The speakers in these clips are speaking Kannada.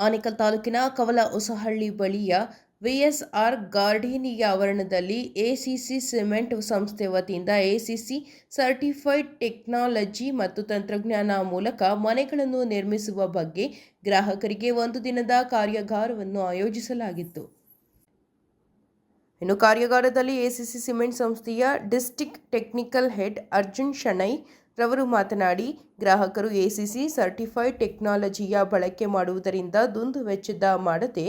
ಆನೇಕಲ್ ತಾಲೂಕಿನ ಕವಲ ಹೊಸಹಳ್ಳಿ ಬಳಿಯ ವಿಎಸ್ಆರ್ ಗಾರ್ಡೇನಿಯ ಆವರಣದಲ್ಲಿ ಎಸಿಸಿ ಸಿಮೆಂಟ್ ಸಂಸ್ಥೆ ವತಿಯಿಂದ ಎಸಿಸಿ ಸರ್ಟಿಫೈಡ್ ಟೆಕ್ನಾಲಜಿ ಮತ್ತು ತಂತ್ರಜ್ಞಾನ ಮೂಲಕ ಮನೆಗಳನ್ನು ನಿರ್ಮಿಸುವ ಬಗ್ಗೆ ಗ್ರಾಹಕರಿಗೆ ಒಂದು ದಿನದ ಕಾರ್ಯಾಗಾರವನ್ನು ಆಯೋಜಿಸಲಾಗಿತ್ತು. ಇನ್ನು ಕಾರ್ಯಾಗಾರದಲ್ಲಿ ಎಸಿಸಿ ಸಿಮೆಂಟ್ ಸಂಸ್ಥೆಯ district technical head Arjun Shenoy ರವರು ಮಾತನಾಡಿ, ಗ್ರಾಹಕರು ಎಸಿಸಿ ಸರ್ಟಿಫೈಡ್ ಟೆಕ್ನಾಲಜಿಯ ಬಳಕೆ ಮಾಡುವುದರಿಂದ ದುಂದುವೆಚ್ಚದ ಮಾಡದೆ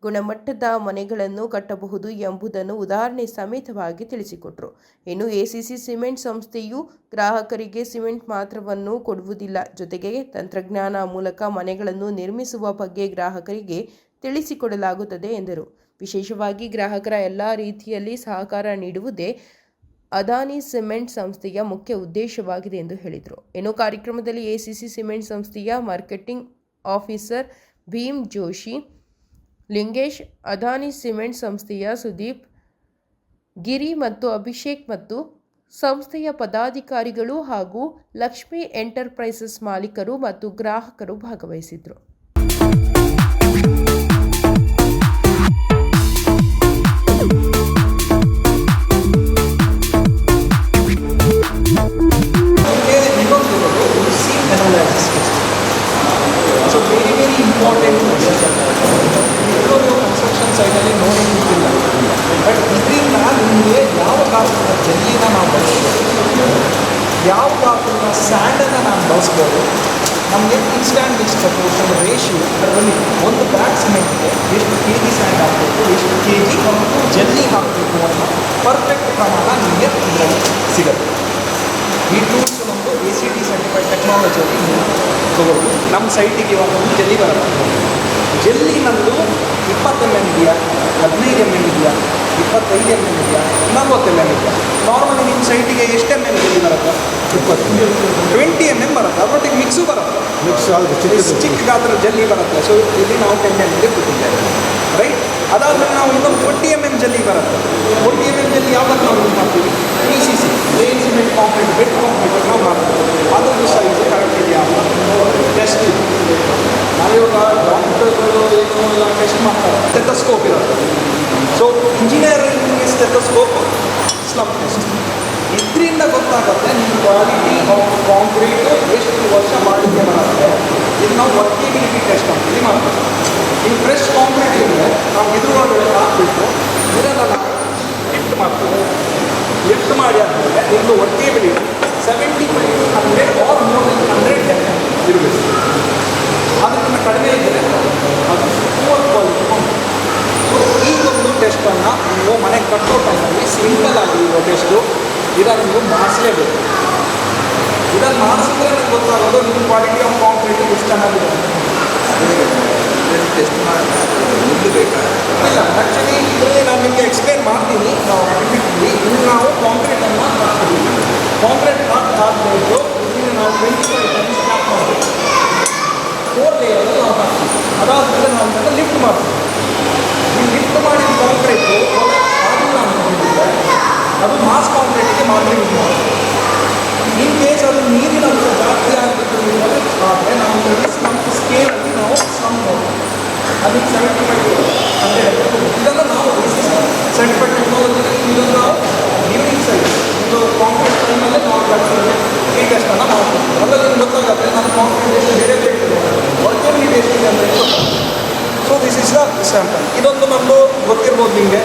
ಗುಣಮಟ್ಟದ ಮನೆಗಳನ್ನು ಕಟ್ಟಬಹುದು ಎಂಬುದನ್ನು ಉದಾಹರಣೆ ಸಮೇತವಾಗಿ ತಿಳಿಸಿಕೊಟ್ಟರು. ಇನ್ನು ಎಸಿಸಿ ಸಿಮೆಂಟ್ ಸಂಸ್ಥೆಯು ಗ್ರಾಹಕರಿಗೆ ಸಿಮೆಂಟ್ ಮಾತ್ರವನ್ನು ಕೊಡುವುದಿಲ್ಲ, ಜೊತೆಗೆ ತಂತ್ರಜ್ಞಾನ ಮೂಲಕ ಮನೆಗಳನ್ನು ನಿರ್ಮಿಸುವ ಬಗ್ಗೆ ಗ್ರಾಹಕರಿಗೆ ತಿಳಿಸಿಕೊಡಲಾಗುತ್ತದೆ ಎಂದರು. ವಿಶೇಷವಾಗಿ ಗ್ರಾಹಕರ ಎಲ್ಲ ರೀತಿಯಲ್ಲಿ ಸಹಕಾರ ನೀಡುವುದೇ ಅದಾನಿ ಸಿಮೆಂಟ್ ಸಂಸ್ಥೆಯ ಮುಖ್ಯ ಉದ್ದೇಶವಾಗಿದೆ ಎಂದು ಹೇಳಿದರು. ಇನ್ನು ಕಾರ್ಯಕ್ರಮದಲ್ಲಿ ಎಸಿಸಿ ಸಿಮೆಂಟ್ ಸಂಸ್ಥೆಯ marketing officer Bhim Joshi, Lingesh, Adani cement ಸಂಸ್ಥೆಯ ಸುದೀಪ್, ಗಿರಿ ಮತ್ತು ಅಭಿಷೇಕ್ ಮತ್ತು ಸಂಸ್ಥೆಯ ಪದಾಧಿಕಾರಿಗಳು ಹಾಗೂ ಲಕ್ಷ್ಮಿ ಎಂಟರ್ಪ್ರೈಸಸ್ ಮಾಲೀಕರು ಮತ್ತು ಗ್ರಾಹಕರು ಭಾಗವಹಿಸಿದರು. ಸೊ ವೆರಿ ಇಂಪಾರ್ಟೆಂಟ್ ಕನ್ಸ್ಟ್ರಕ್ಷನ್ ಸೈಡಲ್ಲಿ ನೋಡೋದಿಲ್ಲ. ಬಟ್ ಇದರಿಂದ ನಿಮಗೆ ಯಾವ ಗಾತ್ರದ ಜಲ್ಲಿನ ನಾವು ಬಳಸ್ಬೋದು, ಯಾವ ಗಾತ್ರದ ಸ್ಯಾಂಡನ್ನು ನಾನು ಬಳಸ್ಬೋದು, ನಮಗೆ ಇನ್ಸ್ಟ್ಯಾಂಟ್ ಮಿಕ್ಸ್ ಪ್ರಪೋರ್ಷನ್ ರೇಷಿಯೋ ಅದರಲ್ಲಿ ಒಂದು ಬ್ಯಾಗ್ ಸಿಮೆಂಟ್ಗೆ ಎಷ್ಟು ಕೆ ಜಿ ಸ್ಯಾಂಡ್ ಹಾಕಬೇಕು, ಎಷ್ಟು ಕೆ ಜಿ ಜಲ್ಲಿ ಹಾಕಬೇಕು ಅನ್ನೋ ಪರ್ಫೆಕ್ಟ್ ಪ್ರಮಾಣ ನಿಮಗೆ ಇದರಲ್ಲಿ ಸಿಗುತ್ತೆ. ಈ ಟೂಲ್ಸ್ ನಮ್ಮದು ACT ಸರ್ಟಿಫೈಡ್ ಟೆಕ್ನಾಲಜಿಯಲ್ಲಿ ನೀವು ತೊಗೊಳ್ಬೋದು. ನಮ್ಮ ಸೈಟಿಗೆ ಒಂದು ಜಲ್ಲಿ ಬರುತ್ತೆ. ಜಲ್ಲಿ ನಮ್ಮದು 20 mm ಇದೆಯಾ, 15 mm ಇದೆಯಾ, 25 mm ಇದೆಯಾ, 40 mm ಇದೆಯಾ. ನಾರ್ಮಲಿ ನಿಮ್ಮ ಸೈಟಿಗೆ ಎಷ್ಟು mm ಜಲ್ಲಿ ಬರುತ್ತೆ? 20 mm ಬರುತ್ತೆ. ಅದರೊಟ್ಟಿಗೆ ಮಿಕ್ಸು ಬರುತ್ತೆ. ಚಿಕ್ಕ ಗಾತ್ರ ಜಲ್ಲಿ ಬರುತ್ತೆ. ಸೊ ಇಲ್ಲಿ ನಾವು 10 mm ಕೊಟ್ಟಿದ್ದೇವೆ, ರೈಟ್. ಅದಾದಮೇಲೆ ನಾವು ಇನ್ನೊಂದು 40 mm ಜಲ್ಲಿ ಬರುತ್ತೆ. 40 mm ಜಲ್ಲಿ ಯಾವಾಗ ನಾವು ಯೂಸ್ ಮಾಡ್ತೀವಿ? PCC plain cement concrete bed concrete ನಾವು ಮಾಡ್ತೀವಿ. ಅದೊಂದು ಸೈಜ್ ಕರೆಕ್ಟ್ ಇದೆಯಾ ಟೆಸ್ಟ್. ನಾವಿವಾಗ ಡಾಕ್ಟರ್ಗಳು ಏನೋ ಎಲ್ಲ ಟೆಸ್ಟ್ ಮಾಡ್ತಾರೆ. ಸ್ಟೆಥೋಸ್ಕೋಪ್ ಇರುತ್ತೆ. ಸೊ ಇಂಜಿನಿಯರಿಂಗ್ಗೆ ಸ್ಟೆಥೋಸ್ಕೋಪ್ ಸ್ಲಮ್ ಟೆಸ್ಟ್. ಇದರಿಂದ ಗೊತ್ತಾಗುತ್ತೆ ನಿಮ್ಮ ಕ್ವಾಲಿಟಿ ಆಫ್ ಕಾಂಕ್ರೀಟು ಎಷ್ಟು ವರ್ಷ ಮಾಡಲಿಕ್ಕೆ ಬರುತ್ತೆ. ಇದು ನಾವು ವರ್ಕೇಬಿಲಿಟಿ ಟೆಸ್ಟ್ ಅಂತೀವಿ ಮಾಡ್ತೀವಿ. ಈ ಫ್ರೆಶ್ ಕಾಂಕ್ರೀಟ್ ಇದ್ದರೆ ನಾವು ಎದುರುಗಡೆ ಹಾಕಬೇಕು. ಇದನ್ನು ನಾವು ಲಿಫ್ಟ್ ಮಾಡ್ತೀವಿ. ಲಿಫ್ಟ್ ಮಾಡಿ ಆದಮೇಲೆ ನಿಮ್ಮದು ವರ್ಕೇಬಿಲಿಟಿ 75-100 ಆರ್ ಮೋರ್ ದೆನ್ 100 ಇರಬೇಕು. ಅದಕ್ಕಿಂತ ಕಡಿಮೆ ಇದ್ದರೆ ಅದು ಪೂರ್ ಕ್ವಾಲಿಟಿ ಕಾಂಕ್ರೀಟ್. ಸೊ ಈ ಒಂದು ಟೆಸ್ಟನ್ನು ನೀವು ಮನೆ ಕಟ್ಟೋ ಟೈಮಲ್ಲಿ ಸಿಂಪಲ್ ಆಗಿ ಇರೋ ಟೆಸ್ಟು ಇದನ್ನು ನೀವು ಮಾಡಿಸಲೇಬೇಕು. ಇದನ್ನು ಮಾಡಿಸಿದ್ರೆ ನನಗೆ ಗೊತ್ತಾಗೋದು ನಿಮ್ಮ ಕ್ವಾಲಿಟಿ ಆಫ್ ಕಾಂಕ್ರೀಟ್ ಎಷ್ಟು ಚೆನ್ನಾಗಿದೆ. ಟೆಸ್ಟ್ ಮಾಡಿ ಮುಂದೆ ಬೇಕಾ ಇಲ್ಲ. ಆ್ಯಕ್ಚುಲಿ ಇದರಲ್ಲಿ ನಾನು ನಿಮಗೆ ಎಕ್ಸ್ಪ್ಲೇನ್ ಮಾಡ್ತೀನಿ. ಇನ್ನು ನಾವು ಕಾಂಕ್ರೀಟನ್ನು ಹಾಕ್ತೀವಿ. ಕಾಂಕ್ರೀಟ್ ಹಾಕಬೇಕು. ಇದನ್ನು ನಾವು 25 ಟೈಮ್ಸ್ ಸ್ಟಾಪ್ ಮಾಡಬೇಕು. 4 ಲೇಯರಲ್ಲಿ ನಾವು ಹಾಕ್ತೀವಿ. ಅದಾದಮೇಲೆ ನಾವು ಅದನ್ನು ಲಿಫ್ಟ್ ಮಾಡ್ತೀವಿ. ಈ ಲಿಫ್ಟ್ ಮಾಡಿದ ಕಾಂಕ್ರೀಟು ಆಗಿಲ್ಲ ಅಂದ್ಕೊಂಡಿದ್ದರೆ ಅದು ಮಾಸ್ ಕಾಂಕ್ರೀಟಿಗೆ ಮಾತ್ರ ಯೂಸ್ ಮಾಡ್ತೀವಿ. ಇನ್ ಕೇಸ್ ಅದು ನೀರಿನ ಅಂಶ ಜಾಸ್ತಿ ಆಗಬೇಕು ಆದರೆ ನಾವು ನಮ್ಮ ಸ್ಕೇಲಲ್ಲಿ ನಾವು ಸ್ಲಮ್ ನೋಡ್ತೀವಿ. ಅದಕ್ಕೆ 75-100 ಇದನ್ನು ನಾವು ಸರ್ಟಿಫೈಡ್ ಟೆಕ್ನಾಲಜಿಯಲ್ಲಿ ಇದನ್ನು ನಾವು ಲಿವಿಂಗ್ ಸೈಜ್ ಇದು ಕಾಂಕ್ರೀಟ್ ಟೈಮಲ್ಲಿ ನಾವು ಕಟ್ಟಿದ್ರೆ ಈ ಟೆಸ್ಟನ್ನು ಮಾಡ್ತೀವಿ. ಅದರಲ್ಲಿ ಗೊತ್ತಾಗುತ್ತೆ ನಮ್ಮ ಕಾಂಕ್ರೀಟ್ ಎಷ್ಟು ಬೇರೆ ಬೇಕಿದೆ, ವರ್ಕೇಬಿಲಿಟಿ ಎಷ್ಟಿದೆ ಅಂತ ಗೊತ್ತಾಗುತ್ತೆ. So this is the sample. ಇದೊಂದು ನಮ್ಮದು ಗೊತ್ತಿರ್ಬೋದು ನಿಮಗೆ.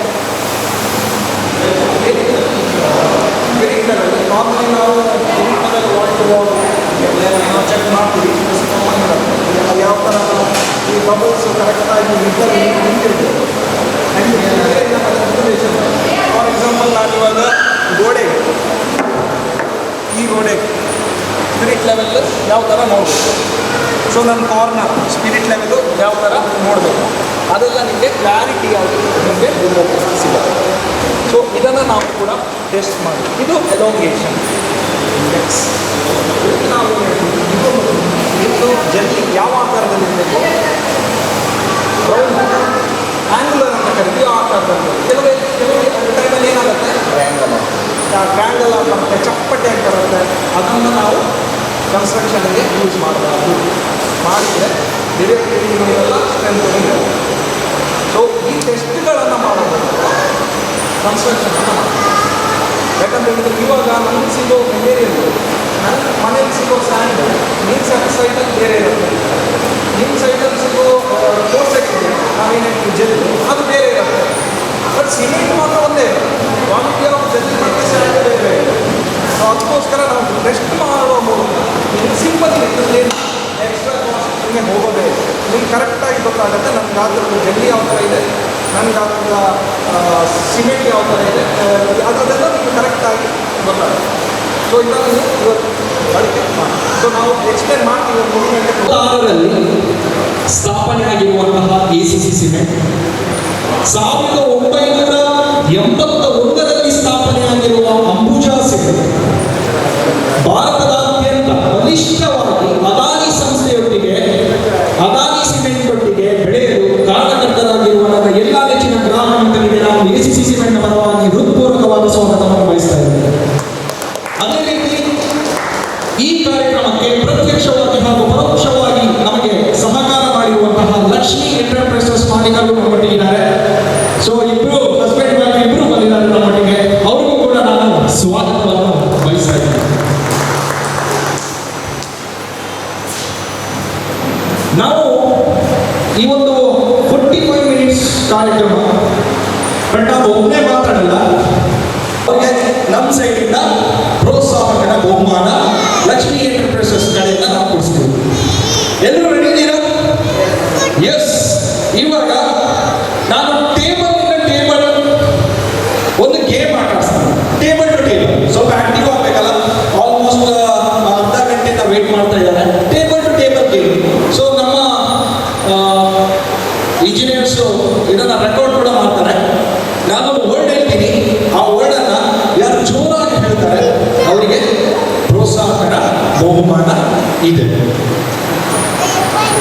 ನಾರ್ಮಲಿ ನಾವು ನಾವು ಚೆಕ್ ಮಾಡ್ತೀವಿ ಅದು ಯಾವ ಥರ ಈ ಬಬಲ್ಸ್ ಕರೆಕ್ಟಾಗಿ ನಿಂತಿರ್ಬೋದು. ಫಾರ್ ಎಕ್ಸಾಂಪಲ್ ನಾನು ಇವಾಗ ಗೋಡೆಗೆ ಈ ಗೋಡೆಗೆ ಸ್ಪಿರಿಟ್ ಲೆವೆಲ್ ಯಾವ ಥರ ನೋಡಬೇಕು. ಸೊ ನನ್ನ ಕಾರ್ನರ್ ಸ್ಪಿರಿಟ್ ಲೆವೆಲು ಯಾವ ಥರ ನೋಡಬೇಕು ಅದೆಲ್ಲ ನಿಮಗೆ ಕ್ಲಾರಿಟಿಯಾಗಿ ನಿಮಗೆ ಸಿಗುತ್ತೆ. ಸೊ ಇದನ್ನು ನಾವು ಕೂಡ ಟೆಸ್ಟ್ ಮಾಡಿ. ಇದು ಎಲೋಂಗೇಷನ್ ಇಂಡೆಕ್ಸ್. ನಾವು ಇದು ಜಲ್ಲಿ ಯಾವ ಆಕಾರದಲ್ಲಿ ಇರಬೇಕು, ರೌಂಡ್ ಆ್ಯಂಗುಲರ್ ಅಂತ ಕರಿತೀವಿ. ಆ ಆಕಾರದಲ್ಲಿ ಕೆಲವು ಟೈಮಲ್ಲಿ ಏನಾಗುತ್ತೆ ಟ್ರ್ಯಾಂಗಲ್ ಬರುತ್ತೆ, ಚಪ್ಪಟೆಯಾಗಿ ಬರುತ್ತೆ. ಅದನ್ನು ನಾವು ಕನ್ಸ್ಟ್ರಕ್ಷನ್ಗೆ ಯೂಸ್ ಮಾಡಬಾರ್ದು. ಮಾಡಿದರೆ ಡಿರೆಕ್ಟ್ ಎಲ್ಲ ಅಂತೂ ಇದೆ. ಸೊ ಈ ಟೆಸ್ಟ್ಗಳನ್ನು ಮಾಡೋದು ಕನ್ಸ್ಟ್ರಕ್ಷನ್ ಯಾಕಂತ ಹೇಳಿದ್ರೆ ಇವಾಗ ನಮ್ಗೆ ಸಿಗೋ ಮೆಟೀರಿಯಲ್ ನನ್ನ ಮನೇಲಿ ಸಿಗೋ ಸ್ಯಾಂಡ್ ನಿಮ್ಮ ಸೈಟಲ್ಲಿ ಬೇರೆ ಇರುತ್ತೆ, ನಿಮ್ಮ ಸೈಟಲ್ಲಿ ಸಿಗೋ ಕೋರ್ಸೆಟ್ ಇದೆ ನಾವೇನು ಜೆಲ್ ಅದು ಬೇರೆ ಇರುತ್ತೆ. ಬಟ್ ಸಿಮೆಂಟ್ ಮಾತ್ರ ಒಂದೇ ಇರುತ್ತೆ, ಕ್ವಾಲಿಟಿ ಆಫ್ ಜೆಲ್ ಮತ್ತು ಸ್ಯಾಂಡ್ ಬೇರೆ ಇದೆ. ಸೊ ಅದಕ್ಕೋಸ್ಕರ ನಾವು ಟೆಸ್ಟ್ ಮಾಡುವ ಮೂಲಕ ಸಿಂಪಲ್ ಏನು ಎಕ್ಸ್ಟ್ರಾ ಕಾಸ್ಟ್ ನಿಮಗೆ ಹೋಗೋದೇ ನಿಮ್ಗೆ ಕರೆಕ್ಟಾಗಿ ಗೊತ್ತಾಗುತ್ತೆ ನನಗೆ ಅದರದ್ದು ಜೆಲ್ಲಿ ಯಾವ ಥರ ಇದೆ, ನನಗೆ ಅದರ ಸಿಮೆಂಟ್ ಯಾವ ಥರ ಇದೆ, ಅದೆಲ್ಲ ನಿಮಗೆ ಕರೆಕ್ಟಾಗಿ ಗೊತ್ತಾಗುತ್ತೆ. ಸೊ ಇದನ್ನು ಇವತ್ತು ಬಳಕೆ ಮಾಡಿ ಸೊ ನಾವು ಎಕ್ಸ್ಪ್ಲೇನ್ ಮಾಡ್ತೀವಿ. 2006ರಲ್ಲಿ ಸ್ಥಾಪನೆಯಾಗಿರುವಂತಹ ACC ಸಿಮೆಂಟ್ 1981ರಲ್ಲಿ ಸ್ಥಾಪನೆಯಾಗಿರುವ ಅಂಬುಜಾ ಸಿಮೆಂಟ್ ಭಾರತದಾದ್ಯಂತ ಬಲಿಷ್ಠವಾಗಿ ಅದಾನಿ ಸಂಸ್ಥೆಯೊಟ್ಟಿಗೆ ಅದಾನಿ ಸಿಮೆಂಟ್ ಒಟ್ಟಿಗೆ ಬೆಳೆಯಲು ಕಾರಣಕರ್ತರಾಗಿರುವ ನನ್ನ ಎಲ್ಲ ನೆಚ್ಚಿನ ಗ್ರಾಹಕರಿಗೆ ನಾವು ACC ಸಿಮೆಂಟ್ನ ಪರವಾಗಿ ಹೃತ್ಪೂರ್ವಕವಾದ ಸ್ವಾಗತವನ್ನು ಬಯಸ್ತಾ ಇದ್ದೇವೆ. ಅದೇ ರೀತಿ ಈ ಕಾರ್ಯಕ್ರಮಕ್ಕೆ ಪ್ರತ್ಯಕ್ಷವಾಗಿ ಹಾಗೂ ಪರೋಕ್ಷವಾಗಿ ನಮಗೆ ಸಹಕಾರ ಮಾಡಿರುವಂತಹ ಲಕ್ಷ್ಮಿ ಎಂಟರ್ಪ್ರೈಸಸ್ ಮಾಲೀಕರು ನಮ್ಮೊಟ್ಟಿಗಿದ್ದಾರೆ. ಸೊ ಇಬ್ಬರು ಹಸ್ಬೆಂಡ್ ವೈಫ್ ಇಬ್ಬರು ಬಂದಿದ್ದಾರೆ ನಮ್ಮೊಟ್ಟಿಗೆ, ಅವ್ರಿಗೂ ಕೂಡ ನಾನು ಸ್ವಾಗತವನ್ನು ಬಯಸ್ತಾ ಇದ್ದೇನೆ. ನಾವು ಈ ಒಂದು 45 ಮಿನಿಟ್ಸ್ ಕಾರ್ಯಕ್ರಮ ಬಟ್ ನಾವು ಒಬ್ಬನೇ ಮಾತಾಡಲ್ಲ, ಅವ್ರಿಗೆ ನಮ್ಮ ಸೈಡಿಂದ ಪ್ರೋತ್ಸಾಹಕರ ಬಹುಮಾನ ಲಕ್ಷ್ಮಿ ಎಂಟರ್ಪ್ರೈಸಸ್ ಕಡೆಯಿಂದ ನಾವು ಕೊಡಿಸ್ತೀವಿ. ಎಲ್ಲರೂ ರೆಡಿ ಇದ್ದೀರಾ? ಎಸ್. ಇವಾಗ ನಾನು ಟೇಬಲ್ ಒಂದು ಗೇಮ್ ಆಟಾಡ್ತೀನಿ, ಟೇಬಲ್ ಟು ಟೇಬಲ್. ಸ್ವಲ್ಪ ಆಕ್ಟಿವ್ ಆಗಬೇಕಲ್ಲ, ಆಲ್ಮೋಸ್ಟ್ ಅರ್ಧ ಗಂಟೆಯಿಂದ ವೇಟ್ ಮಾಡ್ತಾ ಇದ್ದಾರೆ. Table to table game. So ನಮ್ಮ ಇಂಜಿನಿಯರ್ಸು ಇದನ್ನು ರೆಕಾರ್ಡ್ ಕೂಡ ಮಾಡ್ತಾರೆ. ನಾನೊಂದು ವರ್ಡ್ ಹೇಳ್ತೀನಿ, ಆ ವರ್ಡನ್ನು ಯಾರು ಜೋರಾಗಿ ಹೇಳ್ತಾರೆ ಅವರಿಗೆ ಪ್ರೋತ್ಸಾಹಕರ ಬಹುಮಾನ ಇದೆ.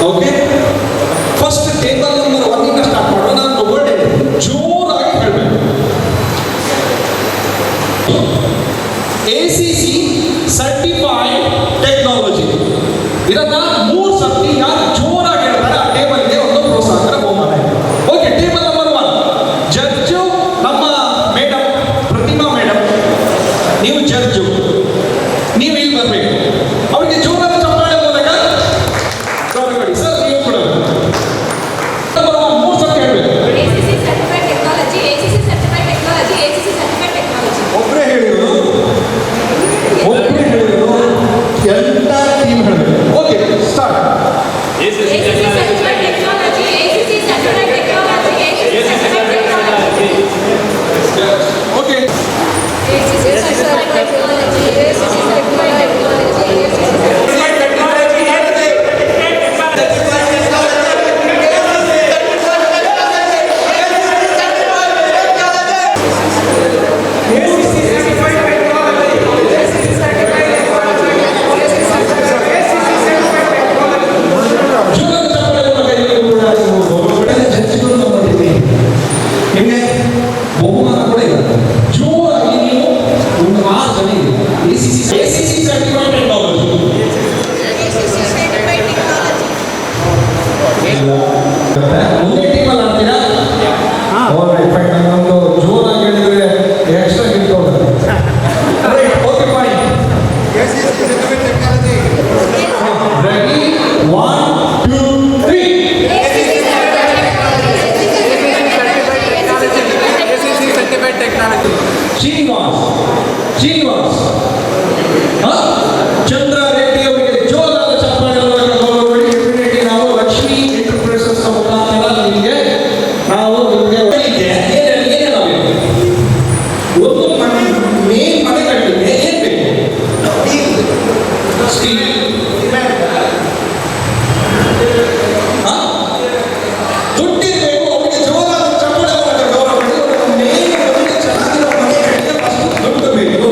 Okay, first table number 1 start ಮಾಡೋಣ. ನಾನು ವರ್ಡ್ ಹೇಳ್ತೀನಿ, ಜೋರಾಗಿ ಹೇಳಬೇಕು. ACC certified technology. ಇದನ್ನ 3 ಸರ್ತಿ ಯಾರು ಜೋರಾಗಿ ಹೇಳ್ತಾರೆ ಆ ಟೇಬಲ್ಗೆ ಒಂದು ಪ್ರೋತ್ಸಾಹಕರ ಬಹುಮಾನ ಇದೆ. ಓಕೆ, ಟೇಬಲ್ ನಂಬರ್ 1 ಜಡ್ಜು ನಮ್ಮ ಮೇಡಮ್ ಪ್ರತಿಮಾ ಮೇಡಮ್, ನೀವು ಜಡ್ಜು, ನೀವು ಇಲ್ಲಿ ಬರಬೇಕು. ಅವರಿಗೆ ಜೋರಾದ ಚಪ್ಪಾಳೆ ಮೂಲಕ ಗೌರವಿಸಿ. ಸರ್ ನೀವು ಕೂಡ ನಂಬರ್ 1 3 ಸರ್ತಿ ಹೇಳಬೇಕು. ACC certified technology, ACC certified technology, ACC certified technology. ಒಬ್ಬರೇ ಹೇಳಿರೋದು ಎಲ್ಲ ಟೀಮ್ ಹೇಳಬೇಕು. Okay, start. ACC certified technology, ACC certified technology, ACC certified technology. Okay, ACC certified technology, ACC certified technology, ACC certified technology. ಜೋರಾದ ಚಪ್ಪಾಳೆ ಮೂಲಕ ಎಲ್ಲರೂ ಕೂಡ ಒಳ್ಳೆಯ ಜಡ್ಜ್ಗಳು ನಮ್ಮಲ್ಲಿದೆ. ನಿಮಗೆ ಬಹುಮಾನ ಕೂಡ ಇದೆ. ಜೋರಾಗಿ ನೀವು ಒಂದು 6 ಜನ ಇದೆ. ACC certified technology. ACC certified technology. ಒಂದೇ ಟೀಮಲ್ಲಿ ಆಡ್ತೀರಾ? ಫೈನ್. ನನ್ನೊಂದು ಜೋರಾಗಿ ಹೇಳಿದ್ರೆ extra gift. Okay, fine. Ready, 1 2 3. Srinivas Chandra Reddy ಅವರಿಗೆ ಜೋರಾದ ಚಪ್ಪಾಳೆ ಮೂಲಕ ಗೌರವವಾಗಿ ಇಮಿಡಿಯೇಟ್ಲಿ ನಾವು ಲಕ್ಷ್ಮಿ ಎಂಟರ್ಪ್ರೈಸಸ್ ಮುಖಾಂತರ ನಿಮಗೆ ನಾವು ನಿಮಗೆ ಏನೇನಾಗಬೇಕು ಒಂದು ಮೇನ್ ಮನೆ ಕಟ್ಟಲಿಕ್ಕೆ ಏನ್ ಬೇಕು? ಸ್ಟೀಲ್. ದುಡ್ಡಿರಬೇಕು. ಅವರಿಗೆ ಜೋರಾದ ಚಪ್ಪಾಳೆ ಮೂಲಕ ಗೌರವ ಮೇನ್ ಚೆನ್ನಾಗಿರೋ ಮನೆ ಕಟ್ಟಲಿಕ್ಕೆ ಫಸ್ಟ್ ದುಡ್ಡು ಬೇಕು.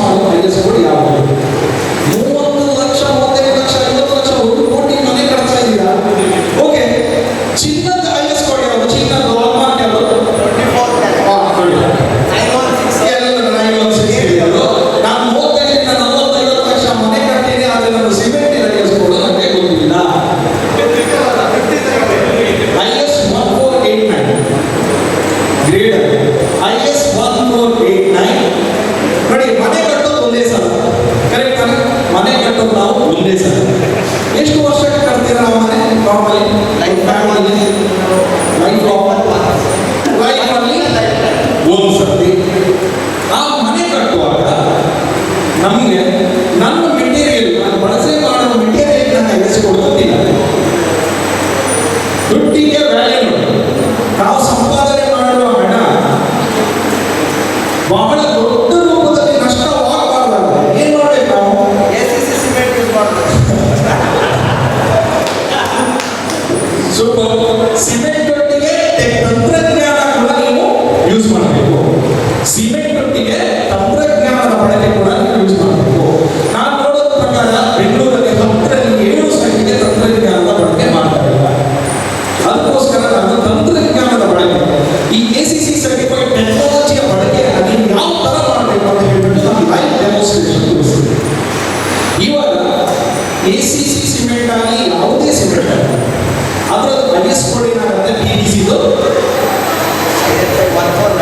ನಾವು ಐಎಸ್ ಕೋಡ್ ಯಾವುದು 30 ಲಕ್ಷ 35 ಲಕ್ಷ 50 ಲಕ್ಷ 1 ಕೋಟಿ ಮನೆ ಕಟ್ತಾ ಇದ್ದೀರಾ. ಓಕೆ, ಚಿನ್ನದ ಐಎಸ್ ಕೋಡ್ ಯಾವುದು? ಚಿನ್ನದ ಹಾಲ್ಮಾರ್ಕ್ ಯಾವುದು? ಎಲ್ಲ 916 ಇರೋದು. ನಾನು 35 40 ಲಕ್ಷ ಮನೆ ಕಟ್ಟಿನಿ, ಆದರೆ ನನ್ನ ಸಿಮೆಂಟಿನ ಐಎಸ್ ಕೋಡ್ ನನಗೆ ಗೊತ್ತಿಲ್ಲ. IS 1489 ಗ್ರೇಡ್ IS 1489 ನೋಡಿ, ಮನೆ ಕಟ್ಟೋದು ಒಂದೇ ಸಲ, ಕರೆಕ್ಟ್ ತಾನೆ? ಮನೆ ಕಟ್ಟೋದು ನಾವು ಒಂದೇ ಸಲ. ಎಷ್ಟು ವರ್ಷಕ್ಕೆ ಕಟ್ತೀರಾ ನಾವು ಮನೆ? ನಾರ್ಮಲಿ ಲೈಫ್ ಫ್ಯಾಮಿಲಿ ಲೈಫಲ್ಲಿ ಒಂದು ಸರ್ತಿ. ಆ ಮನೆ ಕಟ್ಟುವಾಗ ನಮಗೆ ನನ್ನ ಮೆಟೀರಿಯಲ್, ನಾನು ಬಳಸೆ ಮಾಡುವ ಮೆಟೀರಿಯಲ್ ನನ್ನ ಎನಿಸಿಕೊಡುತ್ತಿಲ್ಲ. ದುಡ್ಡಿಗೆ ವ್ಯಾಲ್ಯೂ ನೋಡಿ. ನಾವು ಸಂಪಾದನೆ ಮಾಡುವ ಹಣ ಬಹಳ ದೊಡ್ಡ ರೂಪದಲ್ಲಿ ನಷ್ಟವಾಗಬಾರ್ದು. ಏನ್ ಮಾಡ್ಬೇಕು ನಾವು? ಸಿಮೆಂಟ್ ಯೂಸ್ ಮಾಡ್ಬೇಕು. ಸೂಪರ್. ಸಿಮೆಂಟ್ ಒಟ್ಟಿಗೆ ತಂತ್ರಜ್ಞಾನ ಕೂಡ ನೀವು ಯೂಸ್ ಮಾಡಬೇಕು. ಸಿಮೆಂಟ್ ಒಟ್ಟಿಗೆ ತಂತ್ರಜ್ಞಾನದ ಬಳಕೆ ಕೂಡ ನೀವು ಯೂಸ್ ಮಾಡಬೇಕು. ನಾನು ನೋಡೋದ ಪ್ರಕಾರ ಬೆಂಗಳೂರಲ್ಲಿ 7 ಸಂಖ್ಯೆಗೆ ತಂತ್ರಜ್ಞಾನದ ಬಳಕೆ ಮಾಡ್ತಾ ಇಲ್ಲ. ಅದಕ್ಕೋಸ್ಕರ ನಾನು ತಂತ್ರಜ್ಞಾನದ ಬಳಕೆ, ಈ ACC ಸರ್ಟಿಫೈಡ್ ಟೆಕ್ನಾಲಜಿಯ ಬಳಕೆಯನ್ನು ನೀವು ಯಾವ ತರ ಮಾಡಬೇಕು ಅಂತ ಹೇಳ್ಬಿಟ್ಟು ನಾನು ಲೈವ್ ಡೆಮೋನ್ಸ್ಟ್ರೇಷನ್ ತೋರಿಸ್ತೀನಿ. ಇವಾಗ ACC ಸಿಮೆಂಟ್ ಆಗಲಿ ಯಾವುದೇ ಸಿಮೆಂಟ್ ಆಗಲಿ ಅದರ ಐಎಸ್ ಕೋಡ್ ಏನಾಗುತ್ತೆ? PVCದು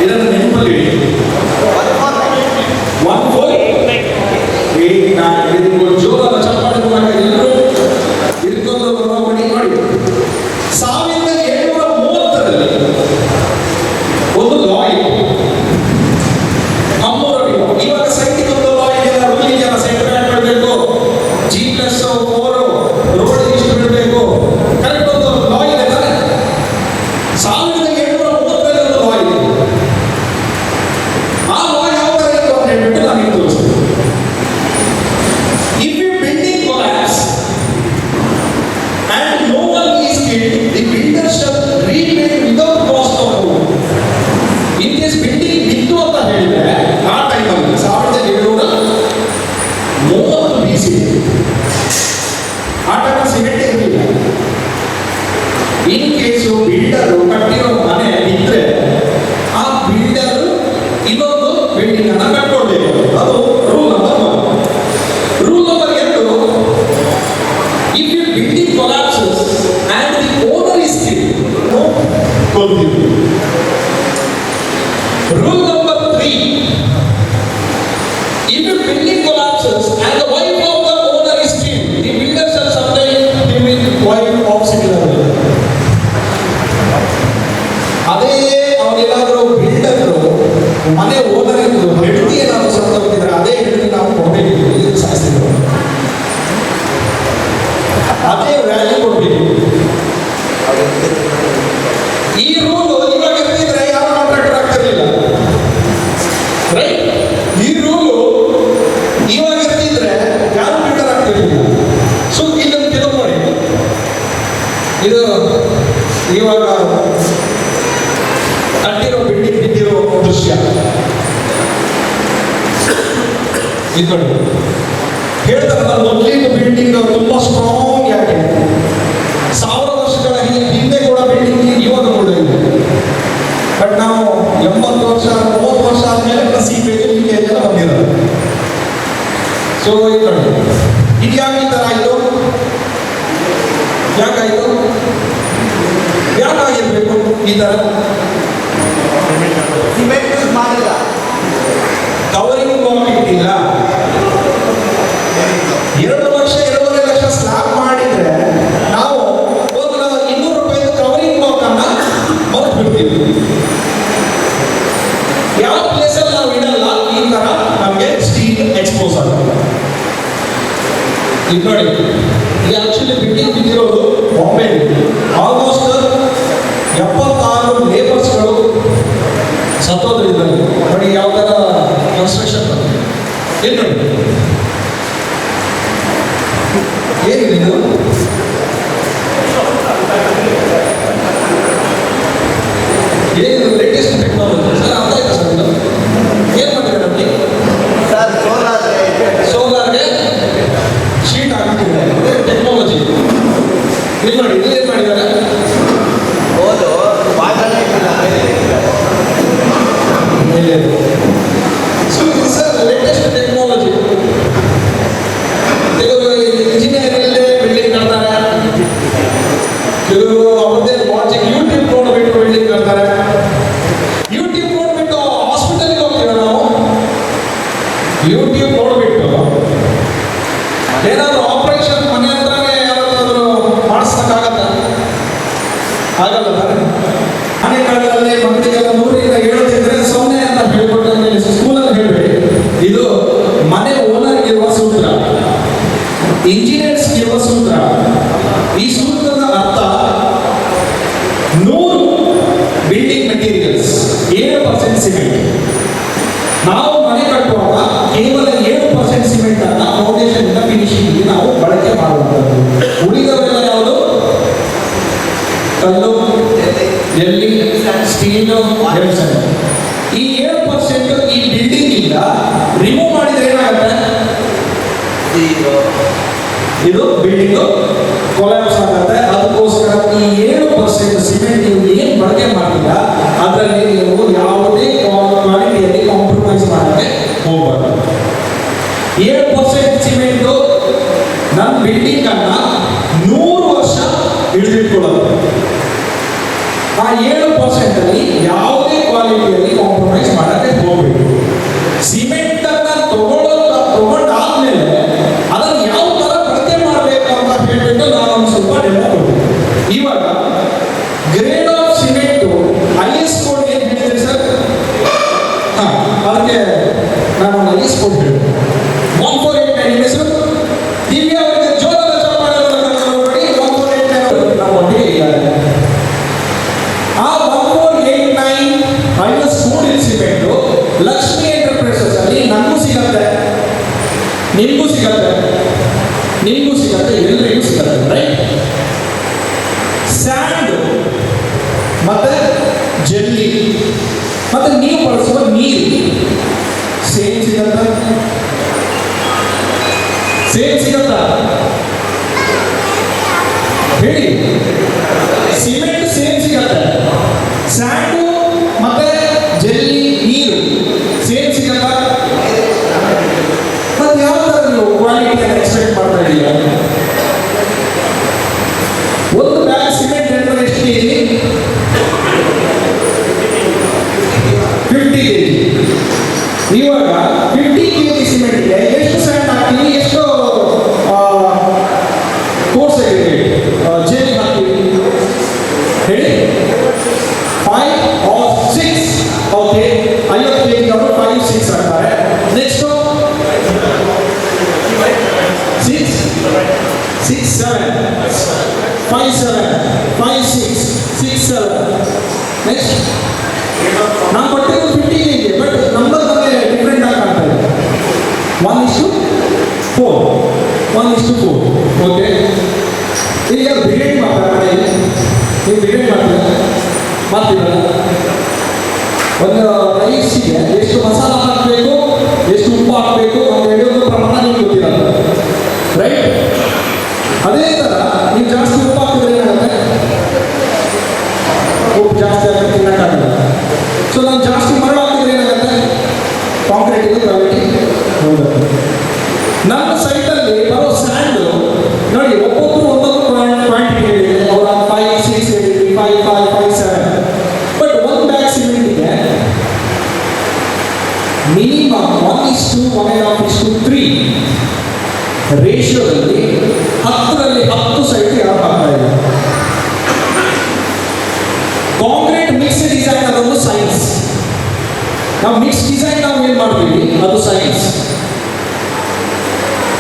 ಇದನ್ನು ನೆನಪಲ್ಲಿ ಇಡಿ. 1489 ಜೋರಾದ ಚಪ್ಪಾಳೆ ಮೂಲಕ ಎಲ್ಲರೂ ಹಿಡ್ಕೊಂಡು ಬರೋಬಡಿ ನೋಡಿ. 1730ರಲ್ಲಿ ಒಂದು ಲಾ ಇತ್ತು, ನಮ್ಮೂರಲ್ಲಿ. ಇವಾಗ ಸೈಟಿಗೆ ಒಂದು ಲಾ ಇದೆಯಲ್ಲ, ರೂಲ್ ಇದೆಯಲ್ಲ, ಸೈಟ್ ಬ್ಯಾಕ್ ಮಾಡಬೇಕು, G+4 ರೋಡ್ ಇಷ್ಟು ಬಿಡಬೇಕು, ಕರೆಕ್ಟ್ ಒಂದು ಲಾ ಇದೆ ತಾನೆ? 1730ರಲ್ಲಿ ಒಂದು ಲಾ ಇದೆ. ಆ ಲಾ ಯಾವ ತರ ಇತ್ತು ಅಂತ ಹೇಳ್ಬಿಟ್ಟು ನಾನು ತೋರಿಸ್ತೀನಿ. If your building collapse and no one is killed, the builder shall rebuild without cost of loan. In case building ಬಿತ್ತು ಅಂತ ಹೇಳಿದ್ರೆ ಆ ಟೈಮಲ್ಲಿ 1730 BC, ಆ ಟೈಮ್ ಸಿಮೆಂಟ್ ಇರಲಿಲ್ಲ. ಇನ್ ಕೇಸು ಬಿಲ್ಡರ್ ಕಟ್ಟಿರೋ ಮನೆ ಬಿದ್ದರೆ ಆ ಬಿಲ್ಡರ್ ಇನ್ನೊಂದು ಬಿಲ್ಡಿಂಗ್ ಅನ್ನ ಕಟ್ಕೊಳ್ಬೇಕು. ಅದು rule number 1. Rule number 2, if your building collapses and the owner is killed, no continue. Rule number 3, if your building collapses and the wife of the owner is killed, the builder shall supply him with wife of similar. ಅದೇ ಅವನೇನಾದರೂ ಬಿಲ್ಡರು ಮನೆ ಓನರ್ ಇದ್ದು ಹೆಂಡತಿ ಏನಾದರೂ ಸತ್ತೋಗಿದ್ರೆ ಅದೇ ಹೆಂಡತಿ ನಾವು ಕೊಡಬೇಕು. ಇದು ಶಾಸ್ತ್ರಿಗಳು ಅದೇ ವ್ಯಾಲ್ಯೂ ಕೊಡಬೇಕು. ಈ ರೂಲ್ ಇವಾಗ ಇರ್ತಿದ್ರೆ ಯಾರು ಕಾಂಟ್ರಾಕ್ಟರ್ ಆಗ್ತಿರ್ಲಿಲ್ಲ, ರೈಟ್? ಈ ರೂಲು ಇವಾಗ ಇರ್ತಿದ್ರೆ ಯಾರು ಬಿಲ್ಡರ್ ಆಗ್ತಿರ್ಲಿಲ್ಲ. ಸೊ ಇದನ್ನು ಕೆಲವು ನೋಡಿ, ಇದು ಇವಾಗ ಕಟ್ಟಿರೋ ಬಿಲ್ಡಿಂಗ್ ಬಿದ್ದಿರೋ ದೃಶ್ಯ ಇದು ನೋಡಿ. ಹೇಳ್ತಾರಲ್ಲ, ಮೊದಲಿನ ಬಿಲ್ಡಿಂಗ್ ತುಂಬಾ ಸ್ಟ್ರಾಂಗ್ ಯಾಕೆ? 1000 ವರ್ಷಗಳ ಹಿಂದೆ ಕೂಡ ಬಿಲ್ಡಿಂಗ್ ಇವಾಗ ಕೂಡ ಇದೆ. ಬಟ್ ನಾವು 80 ವರ್ಷ 30 ವರ್ಷ ಆದ್ಮೇಲೆ ಸೀಪೇಜ್ ಲೀಕೇಜ್ ಎಲ್ಲ ಬಂದಿರೋದು. ಸೊ ಇದು ನೋಡಿ, ಇದು ಯಾಕೆ ಈ ಥರ ಆಯಿತು? ಯಾಕಾಯಿತು? ಯಾಕಾಗಿರ್ಬೇಕು ಈ ಥರ? ಸಿಮೆಂಟ್ ಯೂಸ್ ಮಾಡಿಲ್ಲ, ಕವರಿಂಗ್ ಬ್ಲಾಕ್ ಇಟ್ಟಿಲ್ಲ. 2 ಲಕ್ಷ 2.5 ಲಕ್ಷ ಸ್ಲ್ಯಾಬ್ ಮಾಡಿದ್ರೆ ನಾವು ಒಂದು ₹200 ಕವರಿಂಗ್ ಬ್ಲಾಕ್ ಅನ್ನ ಮರ್ತು ಬಿಡ್ತೀವಿ. ಯಾವ ಪ್ಲೇಸಲ್ಲಿ ನಾವು ಇಡಲ್ಲ ಈ ತರ ನಮಗೆ ಸ್ಟೀಲ್ ಎಕ್ಸ್ಪೋಸ್ ಆಗುತ್ತೆ. ಇದು ನೋಡಿ, ಈ ಆಕ್ಚುಲಿ ಬಿಲ್ಡಿಂಗ್ ಬಿದ್ದಿರೋದು ಬಾಂಬೆ. ಆಲ್ಮೋಸ್ಟ್ 76 ಲೇಬರ್ಸ್ಗಳು ಸತ್ತೋದ್ರು ಇದರಲ್ಲಿ. ನೋಡಿ ಯಾವ ಥರ ಕನ್ಸ್ಟ್ರಕ್ಷನ್ ಬಂದಿದೆ. ಏನು ನೋಡಿ, ಏನಿದೆ ಇದು? ಏನಿದು ಲೇಟೆಸ್ಟ್ ಟೆಕ್ನಾಲಜಿ ಸರ್? ಅರ್ಥ ಆಯ್ತಾ ಸರ್? ಇದು ಏನು ಮಾಡಿದ್ದಾರೆ ನಮಗೆ ಸರ್? ಸೋಲಾರ್ ಇದು ಮಾಡಿ, ಇದು ಏನು ಮಾಡಿದ್ದಾರೆ? ಓದು ಬಾಗಿಲಲ್ಲೇ ಇಟ್ಟಿಲ್ಲ, ಮೇಲೆ so this are latest technology. ಕೆಲವರು ಇಂಜಿನಿಯರಿಂಗ್ ಬಿಲ್ಡಿಂಗ್ ಕಟ್ತಾರೆ, ಕೆಲವರು ಅವರದೇ ವಾಚಿಂಗ್ ಯೂಟ್ಯೂಬ್ ನೋಡ್ಬಿಟ್ಟು ಬಿಲ್ಡಿಂಗ್ ಕಟ್ತಾರೆ. ಯೂಟ್ಯೂಬ್ ನೋಡ್ಬಿಟ್ಟು ಹಾಸ್ಪಿಟಲ್ಗೆ ಹೋಗ್ತೀವಿ ನಾವು. ಯೂಟ್ಯೂಬ್ ನೋಡ್ಬಿಟ್ಟು ಏನಾದ್ರು ಆಪರೇಷನ್ ಮನೆ ಹತ್ರನೇ ಯಾರಾದ್ರೂ ಮಾಡಿಸ್ಲಿಕ್ಕಾಗತ್ತ? ಆಗಲ್ಲ ತಾನೆ. ಮನೆ ಕಾಲದಲ್ಲಿ ಮಕ್ಕಳಿಗೆಲ್ಲ 100ರಿಂದ 7 ತಿಂದ್ರೆ ಸೊನ್ನೆ ಅಂತ ಹೇಳ್ಕೊಟ್ಟು ಸ್ಕೂಲಲ್ಲಿ ಹೇಳ್ಬೇಡಿ. ಇದು ಮನೆ ಓನರ್ ಇರುವ ಸೂತ್ರ, ಇಂಜಿನಿಯರ್ಸ್ ಇರುವ ಸೂತ್ರ. ಈ ಸೂತ್ರದ ಅರ್ಥ 100 ಬಿಲ್ಡಿಂಗ್ ಮೆಟೀರಿಯಲ್ಸ್ 7% ಸಿಮೆಂಟ್. ನಾವು ಮನೆ ಕಟ್ಟುವಾಗ ಕೇವಲ 7% ಸಿಮೆಂಟ್ ಅನ್ನ ಫೌಂಡೇಶನ್ ಇಂದ ಫಿನಿಶಿಂಗ್ ನಾವು ಬಳಕೆ ಮಾಡುವಂಥದ್ದು. ಉಳಿದವೆಲ್ಲ ಯಾವುದು? ಕಲ್ಲು, ಎಲ್ಲಿ, ಸ್ಟೀಲು, ಎಮ್ಸನ್. ಈ 7% ಈ ಬಿಲ್ಡಿಂಗ್ ಇಂದ ರಿಮೂವ್ ಮಾಡಿದ್ರೆ ಏನಾಗುತ್ತೆ? ಇದು ಬಿಲ್ಡಿಂಗ್ ಕೊಲ್ಯಾಪ್ಸ್ ಆಗುತ್ತೆ. ಅದಕ್ಕೋಸ್ಕರ ಈ 7% ಸಿಮೆಂಟ್ ನೀವು ಏನು ಬಳಕೆ ಮಾಡಿಲ್ಲ ಅದರಲ್ಲಿ ನೀವು ಯಾವುದೇ ಕ್ವಾಲಿಟಿಯಲ್ಲಿ ಕಾಂಪ್ರಮೈಸ್ ಮಾಡಕ್ಕೆ ಹೋಗಬಾರ್ದು. 7% ಸಿಮೆಂಟು ನನ್ನ ಬಿಲ್ಡಿಂಗ್ ಅನ್ನ 100 ವರ್ಷ ಹಿಡಿದಿಟ್ಕೊಳ್ಳೋದು. ಆ 7% ಅಲ್ಲಿ ಯಾವುದೇ ಕ್ವಾಲಿಟಿಯಲ್ಲಿ ಕಾಂಪ್ರಮೈಸ್ ಮಾಡಕ್ಕೆ ಹೋಗಬೇಕು. ಸಿಮೆಂಟ್ ಅನ್ನ ತಗೊಂಡಾದ್ಮೇಲೆ ಅದನ್ನು ಯಾವ ತರ ಬಳಕೆ ಮಾಡಬೇಕು ಅಂತ ಹೇಳ್ಬಿಟ್ಟು ನಾನು ಒಂದು ಸ್ವಲ್ಪ ಡೆಮೋ ಕೊಡ್ತೀನಿ. ಇವಾಗ grade of cement IS code ಏನು ಹೇಳಿದ್ರಿ ಸರ್? ಅದಕ್ಕೆ ನಾನು IS ಕೋಡ್ ಹೇಳ್ತೀನಿ. 1489 ಹೆಸರು ದಿವ್ಯ ಅವರಿಗೆ ಜೋರದ ಚಪ್ಪಾಳೆ ನೋಡಿ. 1489 ನಮ್ಮ ಒಟ್ಟಿಗೆ ಇದ್ದಾರೆ. ಆ 1489 IS code cement Lakshmi enterprises ಅಲ್ಲಿ ನನಗೂ ಸಿಗತ್ತೆ, ನಿಮಗೂ ಸಿಗತ್ತೆ, ನಿಮಗೂ ಸಿಗತ್ತೆ, ಎಲ್ಲರಿಗೂ ಸಿಗತ್ತೆ, ರೈಟ್? ಸ್ಯಾಂಡ್ ಮತ್ತೆ ಜೆಲ್ಲಿ ಮತ್ತೆ ನೀವು ಬಳಸುವ ನೀರು ಸೇಮ್ ಸಿಗತ್ತ? ಸೇಮ್ ಸಿಗತ್ತ? ಹೇಳಿ. ಸಿಮೆಂಟ್ ಸೇಮ್ ಸಿಗತ್ತೆ, ಸ್ಯಾಂಡು ಮತ್ತೆ ಜೆಲ್ಲಿ ನೀರು ಸೇಮ್ ಸಿಗತ್ತ? ಮತ್ತೆ ಯಾವ ತರ ನೀವು ಕ್ವಾಲಿಟಿಯನ್ನು ಎಕ್ಸ್ಪೆಕ್ಟ್ ಮಾಡ್ತಾ ಇದ್ದೀರಾ? ಒಂದು ಬ್ಯಾಗ್ ಸಿಮೆಂಟ್ ಅಂದ್ರೆ ಎಷ್ಟು ಕೆಜಿ? 50 kg. ಇವಾಗ 50 kg ಸಿಮೆಂಟ್ಗೆ ಎಷ್ಟು ಸ್ಯಾಂಡ್ ಹಾಕ್ತೀವಿ, ಎಷ್ಟು ಕೋರ್ಸ್ ಜೇಲಿ ಹಾಕ್ತೀವಿ ಹೇಳಿ? 5 or 6. ಓಕೆ, 50 kg ಅವರು 5, 6 ಹಾಕ್ತಾರೆ. ನೆಕ್ಸ್ಟ್ 6, 6, 7, 5, 7, 5, 6, 6, 7. ನೆಕ್ಸ್ಟ್ ನಾನು ಕೊಟ್ಟಿದ್ದು 50 kg, ಬಟ್ ನಂಬರ್ ನಮಗೆ ಡಿಫ್ರೆಂಟ್ ಆಗಿ ಕಾಣ್ತಾ ಇದೆ. 1:4, 1:4. ಓಕೆ, ಈಗ ಬ್ರಿಗೇಡ್ ಮಾಡ್ತಾರೆ ಮನೆಯಲ್ಲಿ. ನೀವು ಬ್ರಿಗೇಡ್ ಮಾಡ್ತೀರಲ್ಲ, ಒಂದು ರೈಸಿಗೆ ಎಷ್ಟು ಮಸಾಲ ಹಾಕಬೇಕು, ಎಷ್ಟು ಉಪ್ಪು ಹಾಕಬೇಕು ಅಂತ ಹೇಳೋದು ಪ್ರಮಾಣ ನಿಮ್ಗೆ ಗೊತ್ತಿರಲ್ಲ, ರೈಟ್? ಅದೇ ಥರ ನೀವು ಜಾಸ್ತಿ ಉಪ್ಪು ಹಾಕಿದ್ರೆ ಏನಾಗುತ್ತೆ? ಉಪ್ಪು ಜಾಸ್ತಿ ಹಾಕಿ ತಿನ್ನಕ್ಕಾಗಲ್ಲ. ಸೊ ನಾನು ಜಾಸ್ತಿ ಮರಳು ಹಾಕಿದ್ರೆ ಏನಾಗುತ್ತೆ? ಕಾಂಕ್ರೀಟಿಗೆ ಕ್ವಾಲಿಟಿ ಹೋಗುತ್ತೆ. ನಮ್ಮ ಸೈಟಲ್ಲಿ ಬರೋ ಸ್ಯಾಂಡು ನೋಡಿ, ಒಬ್ಬೊಬ್ಬರು ಒಂದೊಂದು ಕ್ವಾಂಟಿಟಿ ಹೇಳಿದೆ. ಅವರ 5, 6 ಹೇಳಿದ್ವಿ, 5, 5, 5, 7. ಬಟ್ ಒಂದು ಬ್ಯಾಗ್ ಸಿಮೆಂಟಿಗೆ ಮಿನಿಮಮ್ 1:1.5:3 ರೇಷಿಯೋದಲ್ಲಿ 10ರಲ್ಲಿ 10 ಸೈಟ್ ಯಾರು ಹಾಕ್ತಾ ಇದೆ? ಕಾಂಕ್ರೀಟ್ ಮಿಕ್ಸ್ ಡಿಸೈನ್ ಅದೊಂದು ಸೈನ್ಸ್. ನಾವು ಮಿಕ್ಸ್ ಡಿಸೈನ್ ನಾವು ಏನು ಮಾಡ್ತೀವಿ ಅದು science.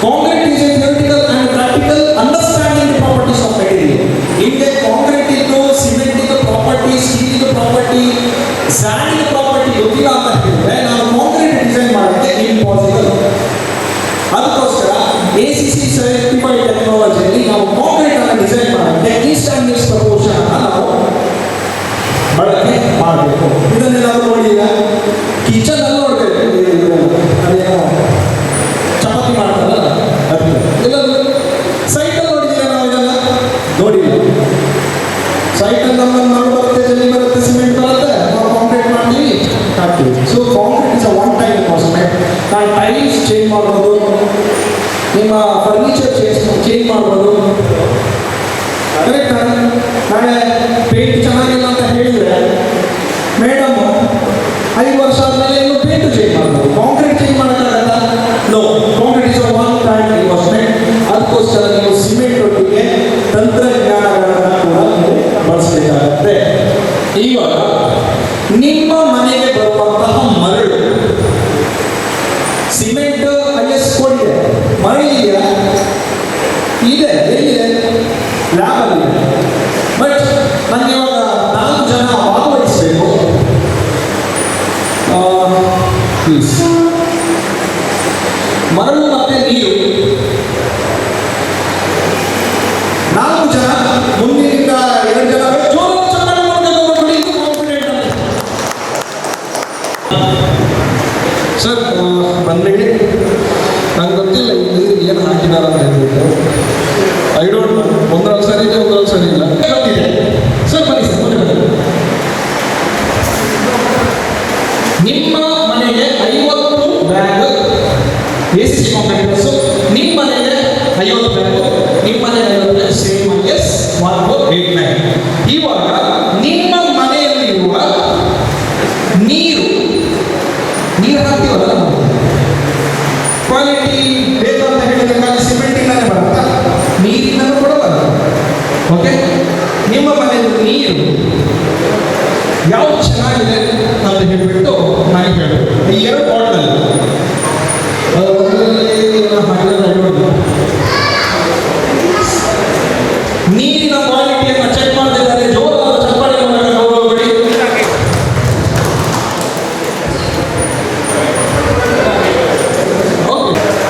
Concrete is a theoretical and practical understanding the properties of material. India concrete ಇದ್ದು, ಸಿಮೆಂಟ್ ಇದ್ದು ಪ್ರಾಪರ್ಟಿ, ಸ್ಟೀಲ್ ಇದ್ದು ಪ್ರಾಪರ್ಟಿ, ಸ್ಯಾಂಡ್ ಇದ್ದು ಪ್ರಾಪರ್ಟಿ ಗೊತ್ತಿಲ್ಲ ಅಂತ ಹೇಳಿದ್ರೆ ನಾವು ಕಾಂಕ್ರೀಟ್ ಡಿಸೈನ್ ಮಾಡೋಕ್ಕೆ ಇಂಪಾಸಿಬಲ್. ಅದಕ್ಕೋಸ್ಕರ ACC ಸರ್ಟಿಫೈಡ್ ಟೆಕ್ನಾಲಜಿಯಲ್ಲಿ ನಾವು ಕಾಂಕ್ರೀಟ್ ಅನ್ನು ಡಿಸೈನ್ ಮಾಡೋಕ್ಕೆ ಈಸ್ಟ್ ಆ್ಯಂಡ್ ವೆಸ್ಟ್ ಪ್ರಪೋರ್ಷನ್ ಅನ್ನು ನಾವು ಬಳಕೆ ಮಾಡಬೇಕು. ಇದನ್ನೆಲ್ಲಾದ್ರೂ ನೋಡಿಲ್ಲ? ಕಿಚನ್ ಅಲ್ಲಿ ನೋಡ್ಬೇಕು, ಅದೇನೋ ಚಪಾತಿ ಮಾಡ್ತಾರಲ್ಲ ಅದು. ಎಲ್ಲರೂ ಸೈಟಲ್ಲಿ ನೋಡಿದ್ದೀರಾ ನಾವು ಇದನ್ನ? ನೋಡಿಲ್ಲ. ಟೈಲ್ಸ್ ಚೇಂಜ್ ಮಾಡ್ಬೋದು, ನಿಮ್ಮ ಫರ್ನಿಚರ್ ಚೇಂಜ್ ಮಾಡ್ಬೋದು. ಕರೆಕ್ಟ್. ನಾಳೆ ಪೇಂಟ್ ಚೆನ್ನಾಗಿಲ್ಲ ಅಂತ ಹೇಳಿದರೆ ಮೇಡಮ್ 5 ವರ್ಷ ಆದಮೇಲೆ ಇನ್ನು ಪೇಂಟ್ ಚೇಂಜ್ ಮಾಡ್ಬೋದು. ಕಾಂಕ್ರೀಟ್ ಚೇಂಜ್ ಮಾಡೋಕ್ಕಾಗಲ್ಲ? No, concrete is one time investment. ಅದಕ್ಕೋಸ್ಕರ ನೀವು ಸಿಮೆಂಟ್ ಒಟ್ಟಿಗೆ ತಂತ್ರಜ್ಞಾನಗಳನ್ನು ಕೂಡ ನೀವು ಬಳಸಬೇಕಾಗತ್ತೆ. ಇವಾಗ ನಿಮ್ಮ ಮನೆಗೆ ಬರುವಂತಹ ಮರಳು, ಸಿಮೆಂಟ್ ಐಎಸ್ ಕೊಡಿದೆ, ಮರಳು ಇದೆಯಾ? ಇದೆ. ಎಲ್ಲಿದೆ? ಲ್ಯಾಬಲ್ಲಿದೆ. ಬಟ್ ನನಗೆ ಇವಾಗ 4 ಜನ ಭಾಗವಹಿಸಬೇಕು. ಪ್ಲೀಸ್, ಮರಳು ಮತ್ತೆ ನೀರು 4 ಜನ, ಮುಂದಿನಿಂದ 2 ಜನ ಸರ್ ಬಂದ್ರಿ. ನಂಗೆ ಗೊತ್ತಿಲ್ಲ ಇಲ್ಲಿ ಏನು ಹಾಕಿದಾರ ಅಂತ ಹೇಳ್ಬಿಟ್ಟು. ಐ ಡೋಂಟ್ ನೋ, ಒಂದ್ರಲ್ಲಿ ಸರಿ ಇದೆ, ಒಂದ್ರಲ್ಲಿ ಸರಿ ಇಲ್ಲ. ಗೊತ್ತಿದೆ ಸರ್, ಬನ್ನಿ ಸರ್, ಬನ್ನಿ ಬನ್ನಿ. ನಿಮ್ಮ ಮನೆಗೆ 50 ಬ್ಯಾಗ್ ACC ಕಾಂಕ್ರೀಟರ್ಸು, ನಿಮ್ಮ ಮನೆಗೆ 50 ಬ್ಯಾಗ್, ನಿಮ್ಮ ಮನೆಗೆ 50 ಸೇಮ್ ಎಸ್ 1489. ಇವಾಗ ನಿಮ್ಮ ಮನೆಯಲ್ಲಿರುವ ನೀರು ಹಾಕ್ತೀವಲ್ಲ, ಕ್ವಾಲಿಟಿ ಬೇಕಂತ ಹೇಳಿದ್ರೆ ಸಿಮೆಂಟಿಂದಾನೆ ಬರುತ್ತಾ? ನೀರಿಂದನೂ ಕೂಡ ಬರುತ್ತೆ. ಓಕೆ, ನಿಮ್ಮ ಮನೆಯಲ್ಲಿ ನೀರು ಯಾವ್ದು ಚೆನ್ನಾಗಿದೆ ಅಂತ ಹೇಳ್ಬಿಟ್ಟು ನಾನು ಹೇಳಬೇಕು. ಈ 2 ಬಾಟಲ್ ನೀರಿನ ಕ್ವಾಲಿಟಿಯನ್ನು ಚೆಕ್ ಮಾಡ್ತಿದ್ದಾರೆ. ಜೋರಾದ ಚಪ್ಪಾಳೆ ಹೋಗಬೇಡಿ.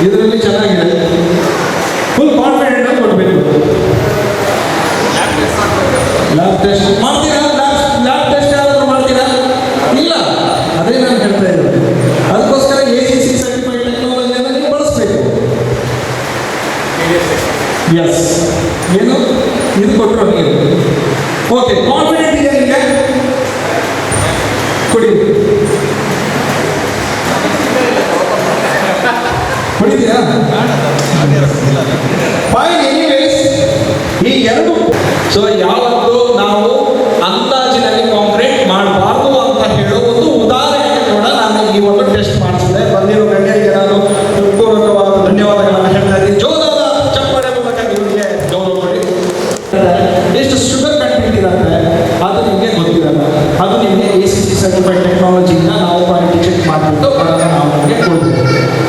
ಇದರಲ್ಲಿ ಚೆನ್ನಾಗಿದೆ. ಫುಲ್ ಕಾನ್ಫಿಡೆಂಟ್ ಆಗಿ ಕೊಡಬೇಕು. ಲ್ಯಾಬ್ ಟೆಸ್ಟ್ ಮಾಡ್ತೀರಾ? ಲ್ಯಾಬ್ ಟೆಸ್ಟ್ ಯಾರಾದರೂ ಮಾಡ್ತೀರಾ? ಇಲ್ಲ. ಅದೇ ನಾನು ಹೇಳ್ತಾ ಇರೋದು. ಅದಕ್ಕೋಸ್ಕರ ACC ಸರ್ಟಿಫೈಡ್ ಟೆಕ್ನಾಲಜಿಯನ್ನು ನೀವು ಬಳಸಬೇಕು. ಎಸ್, ಏನು ಇದು ಕೊಟ್ಟರು ನೀವು. ಓಕೆ, ಕಾನ್ಫಿಡೆಂಟ್ ಇದೆ ನಿಮಗೆ? ಕೊಡಿ. ಹೊಡಿತೀರಾ? ಫೈನ್. ಎನಿವೇಸ್, ಈ 2 ಸೊ ಯಾವತ್ತು ನಾವು ಅಂದಾಜಿನಲ್ಲಿ ಕಾಂಕ್ರೀಟ್ ಮಾಡಬಾರ್ದು ಅಂತ ಹೇಳೋ ಒಂದು ಉದಾಹರಣೆ ಕೂಡ ನಾನು ಈ ಒಂದು ಟೆಸ್ಟ್ ಮಾಡಿಸಿದೆ. ಬಂದಿರೋ ಗಣ್ಯರಿಗೆ ನಾನು ಹೃತ್ಪೂರ್ವಕವಾದ ಧನ್ಯವಾದಗಳನ್ನು ಹೇಳ್ತಾ ಇದ್ದೀನಿ. ಜೋರಾದ ಚಪ್ಪಾಳೆ ಮೂಲಕ ಇವರಿಗೆ ಗೌರವ ಕೊಡಿ. ಎಷ್ಟು ಶುಗರ್ ಕಂಟೆಂಟ್ ಇರುತ್ತೆ ಅದು ನಿಮಗೆ ಗೊತ್ತಿರಲ್ಲ. ಅದು ನಿಮಗೆ ACC ಸರ್ಟಿಫೈಡ್ ಟೆಕ್ನಾಲಜಿಯಿಂದ ನಾವು ಕ್ವಾಲಿಟಿ ಚೆಕ್ ಮಾಡಿಬಿಟ್ಟು ಅದನ್ನು ನಾವು ನಿಮಗೆ ಕೊಡ್ತೀವಿ.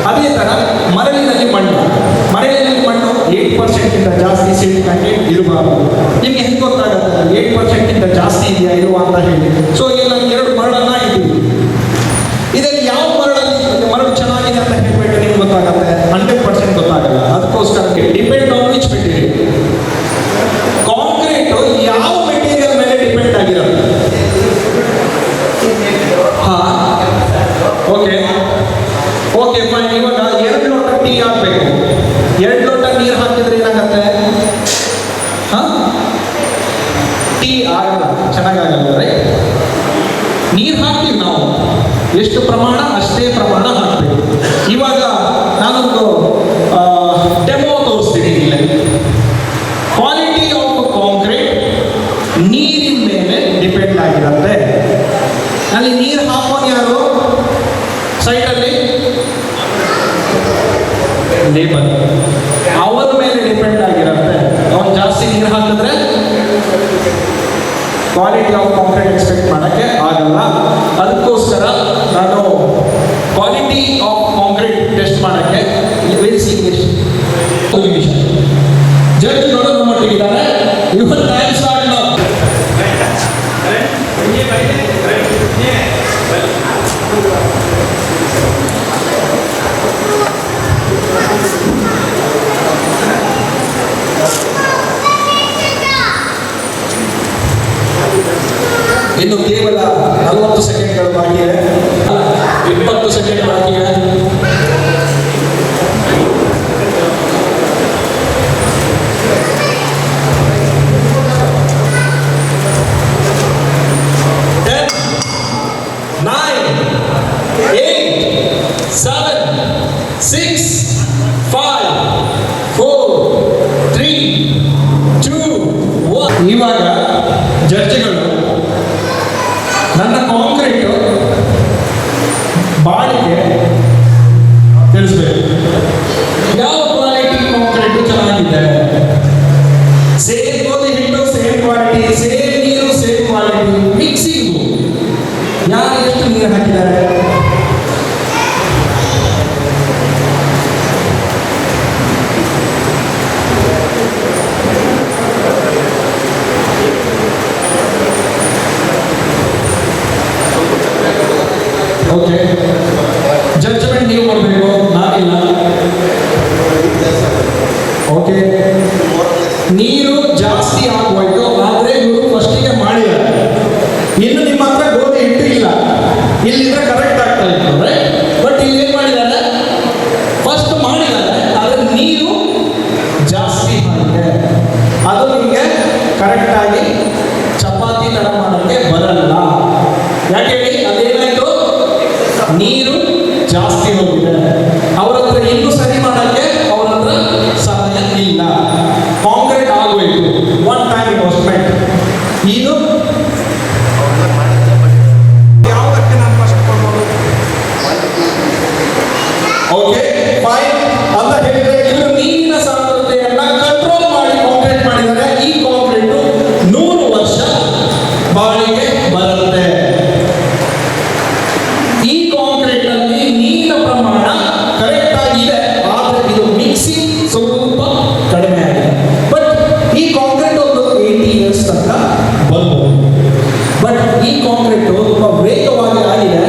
ಅದೇ ಥರ ಮರಳಿನಲ್ಲಿ ಮಣ್ಣು 8% ಜಾಸ್ತಿ ಸಿಲ್ಟ್ ಕಂಟೆಂಟ್ ಇರಬಾರ್ದು. ನಿಮ್ಗೆ ಹೆಂಗೆ ಗೊತ್ತಾಗುತ್ತೆ 8% ಜಾಸ್ತಿ ಇದೆಯಾ ಇರುವ ಅಂತ ಹೇಳಿ? ಸೊ ಇಲ್ಲಿ ನಾನು 2 ಮರಳನ್ನ ಇದ್ದೀವಿ. ಇದರಲ್ಲಿ ಯಾವ ಮರಳು ಚೆನ್ನಾಗಿದೆ ಅಂತ ಹೇಳ್ಬಿಟ್ಟು ನಿಮ್ಗೆ ಗೊತ್ತಾಗುತ್ತೆ? 100% ಗೊತ್ತಾಗಲ್ಲ. ಅದಕ್ಕೋಸ್ಕರ depend on which material. Concrete ಯಾವ ಮೆಟೀರಿಯಲ್ ಮೇಲೆ ಡಿಪೆಂಡ್ ಆಗಿರುತ್ತೆ? Okay fine. ಇವಾಗ 2 ಲೋಟ ಟೀ ಹಾಕಬೇಕು. 2 ಲೋಟ ನೀರು ಹಾಕಿದ್ರೆ ಏನಾಗುತ್ತೆ? ಟೀ ಆಗಲ್ಲ, ಚೆನ್ನಾಗಾಗಲ್ಲ. ರೈಟ್? ನೀರು ಹಾಕ್ತೀವಿ ನಾವು, ಎಷ್ಟು ಪ್ರಮಾಣ ಅಷ್ಟೇ ಪ್ರಮಾಣ ಹಾಕಬೇಕು. ಇವಾಗ ನಾನೊಂದು ಡೆಮೋ ತೋರಿಸ್ತೀನಿ. ಇಲ್ಲಿ ಕ್ವಾಲಿಟಿ ಆಫ್ ಕಾಂಕ್ರೀಟ್ ನೀರಿನ ಮೇಲೆ ಡಿಪೆಂಡ್ ಆಗಿರುತ್ತೆ. ಅಲ್ಲಿ ನೀರು ಹಾಕೋನು ಯಾರು? ಸೈಟಲ್ಲಿ ಲೇಬರ್, ಅವರ ಮೇಲೆ ಡಿಪೆಂಡ್ ಆಗಿರುತ್ತೆ. ಅವನು ಜಾಸ್ತಿ ನೀರು ಹಾಕಿದ್ರೆ ಕ್ವಾಲಿಟಿ ಆಫ್ ಕಾಂಕ್ರೀಟ್ ಎಕ್ಸ್ಪೆಕ್ಟ್ ಮಾಡೋಕ್ಕೆ ಆಗಲ್ಲ. ಅದಕ್ಕೋಸ್ಕರ ನಾನು ಕ್ವಾಲಿಟಿ ಆಫ್ ಕಾಂಕ್ರೀಟ್ ಟೆಸ್ಟ್ ಮಾಡೋಕ್ಕೆ ವೆರಿ ಸೀರಿಯಸ್ 1 ನಿಮಿಷ ಜಡ್ಜ್ಗಳು ನಮ್ಮೊಟ್ಟಿಗಿದ್ದಾರೆ. ಇವತ್ತು ಟೈಮ್ ಸ್ಟಾರ್ಟ್ ನಾವು. ಇನ್ನು ಕೇವಲ 40 ಸೆಕೆಂಡ್ಗಳು ಬಾಕಿ ಇದೆ. 20 ಸೆಕೆಂಡ್ ಬಾಕಿ ಇದೆ. Ten, 9, 8, 7, 6, 5, 4, 3, 2, 1. ಇವಾಗ ಜಡ್ಜ್ಗಳು ನನ್ನ ಕಾಂಕ್ರೀಟು ಬಾಳಿಗೆ ತಿಳಿಸ್ಬೇಕು. ಯಾವ ಕ್ವಾಲಿಟಿ ಕಾಂಕ್ರೀಟು ಚೆನ್ನಾಗಿದೆ? ಸೇಮ್ ಗೋಧಿ ಹಿಟ್ಟು ಸೇಮ್ ಕ್ವಾಲಿಟಿ, ಸೇಮ್ ನೀರು ಸೇಮ್ ಕ್ವಾಲಿಟಿ, ಮಿಕ್ಸಿಂಗು ಯಾರು ಎಷ್ಟು ನೀರು ಹಾಕಿದ್ದಾರೆ? ಓಕೆ, ಜಡ್ಜ್ಮೆಂಟ್ ನೀವು ಮಾಡಬೇಕು, ನಾನಿಲ್ಲ. ಓಕೆ, ನೀರು ಜಾಸ್ತಿ ಆಗೋಯ್ತು, ಆದರೆ ಇವರು ಫಸ್ಟಿಗೆ ಮಾಡಿದ್ದಾರೆ. ಇನ್ನು ನಿಮ್ಮ ಹತ್ರ ಗೋಧಿ ಹಿಟ್ಟು ಇಲ್ಲ, ಇಲ್ಲಿಂದ ಕರೆಕ್ಟ್ ಆಗ್ತಾ ಇತ್ತು, ರೈಟ್? ಬಟ್ ಇಲ್ಲಿ ಏನು ಮಾಡಿದ್ದಾರೆ? ಫಸ್ಟ್ ಮಾಡಿದ್ದಾರೆ, ಆದರೆ ನೀರು ಜಾಸ್ತಿ ಆಗಿದೆ. ಅದು ನಿಮಗೆ ಕರೆಕ್ಟಾಗಿ ಚಪಾತಿ ಥರ ಮಾಡೋಕ್ಕೆ ಬರಲ್ಲ. ಯಾಕೆ ಹೇಳಿ? ಅದೇನಾಯಿತು? ನೀರು ಜಾಸ್ತಿ ಹೋಗಿದೆ. ಅವ್ರ ಹತ್ರ ಇನ್ನೂ ಸರಿ ಮಾಡೋಕ್ಕೆ ಅವ್ರ ಹತ್ರ ಸಮಯ ಇಲ್ಲ. ಕಾಂಕ್ರೀಟ್ ಆಗೋಯ್ತು, ಒನ್ ಟೈಮ್ ಇನ್ವೆಸ್ಟ್ಮೆಂಟ್. ಇದು ಯಾವುದಕ್ಕೆ ನಾನು ಫಸ್ಟ್ ಕೊಡ್ಬೋದು? ಓಕೆ ಫೈನ್ ಅಂತ ಹೇಳಿದ್ರೆ ಇವರು ನೀರಿನ ಸಾಂದ್ರತೆಯನ್ನ ಕಂಟ್ರೋಲ್ ಮಾಡಿ ಕಾಂಕ್ರೀಟ್ ಮಾಡಿದರೆ ಈ ಕಾಂಕ್ರೀಟು 100 ವರ್ಷ ಬಾಳಿಗೆ ಬರುತ್ತೆ. ಈ ಕಾಂಕ್ರೀಟ್ ಅಲ್ಲಿ ನೀರಿನ ಪ್ರಮಾಣ ಕರೆಕ್ಟ್ ಆಗಿದೆ, ಆದರೆ ಇದು ಮಿಕ್ಸಿಂಗ್ ಸ್ವಲ್ಪ ಕಡಿಮೆ ಆಗಿದೆ. ಬಟ್ ಈ ಕಾಂಕ್ರೀಟ್ ಒಂದು 80 years ತನಕ ಬರ್ಬೋದು. ಬಟ್ ಈ ಕಾಂಕ್ರೀಟ್ ತುಂಬಾ ವೇಗವಾಗಿ ಆಗಿದೆ,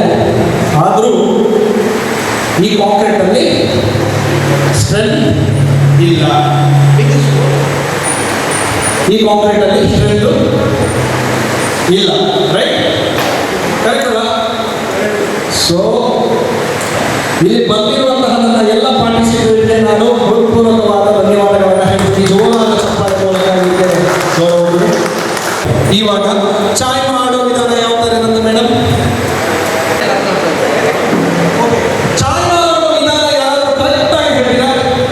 ಆದರೂ ಈ ಕಾಂಕ್ರೀಟ್ ಅಲ್ಲಿ ಸ್ಟ್ರೆಂತ್ ಇಲ್ಲ. ಈ ಕಾಂಕ್ರೀಟ್ ಅಲ್ಲಿ ಸ್ಟ್ರೆಂತ್ ಇಲ್ಲ, ರೈಟ್? ಕರೆಕ್ಟ್ ಅಲ್ಲ? ಸೊ ಇಲ್ಲಿ ಬಂದಿರುವಂತಹ ನನ್ನ ಎಲ್ಲ ಪಾರ್ಟಿಸಿಪೇಟ್ಗೆ ನಾನು ಹೃತ್ಪೂರ್ವಕವಾದ ಧನ್ಯವಾದಗಳನ್ನು ಹೇಳ್ತೀನಿ. ಜೋರಾದ ಚಪ್ಪಾಳೆ ಮೂಲಕ ಇದಕ್ಕೆ ಗೌರವ. ಇವಾಗ ಚಾಯ್ ಮಾಡೋ ವಿಧಾನ ಯಾವ ಥರ ಇರುತ್ತೆ ಮೇಡಮ್? ಚಾಯ್ ಮಾಡೋ ವಿಧಾನ ಯಾರು ಕರೆಕ್ಟಾಗಿ ಹೇಳಿದ್ರೆ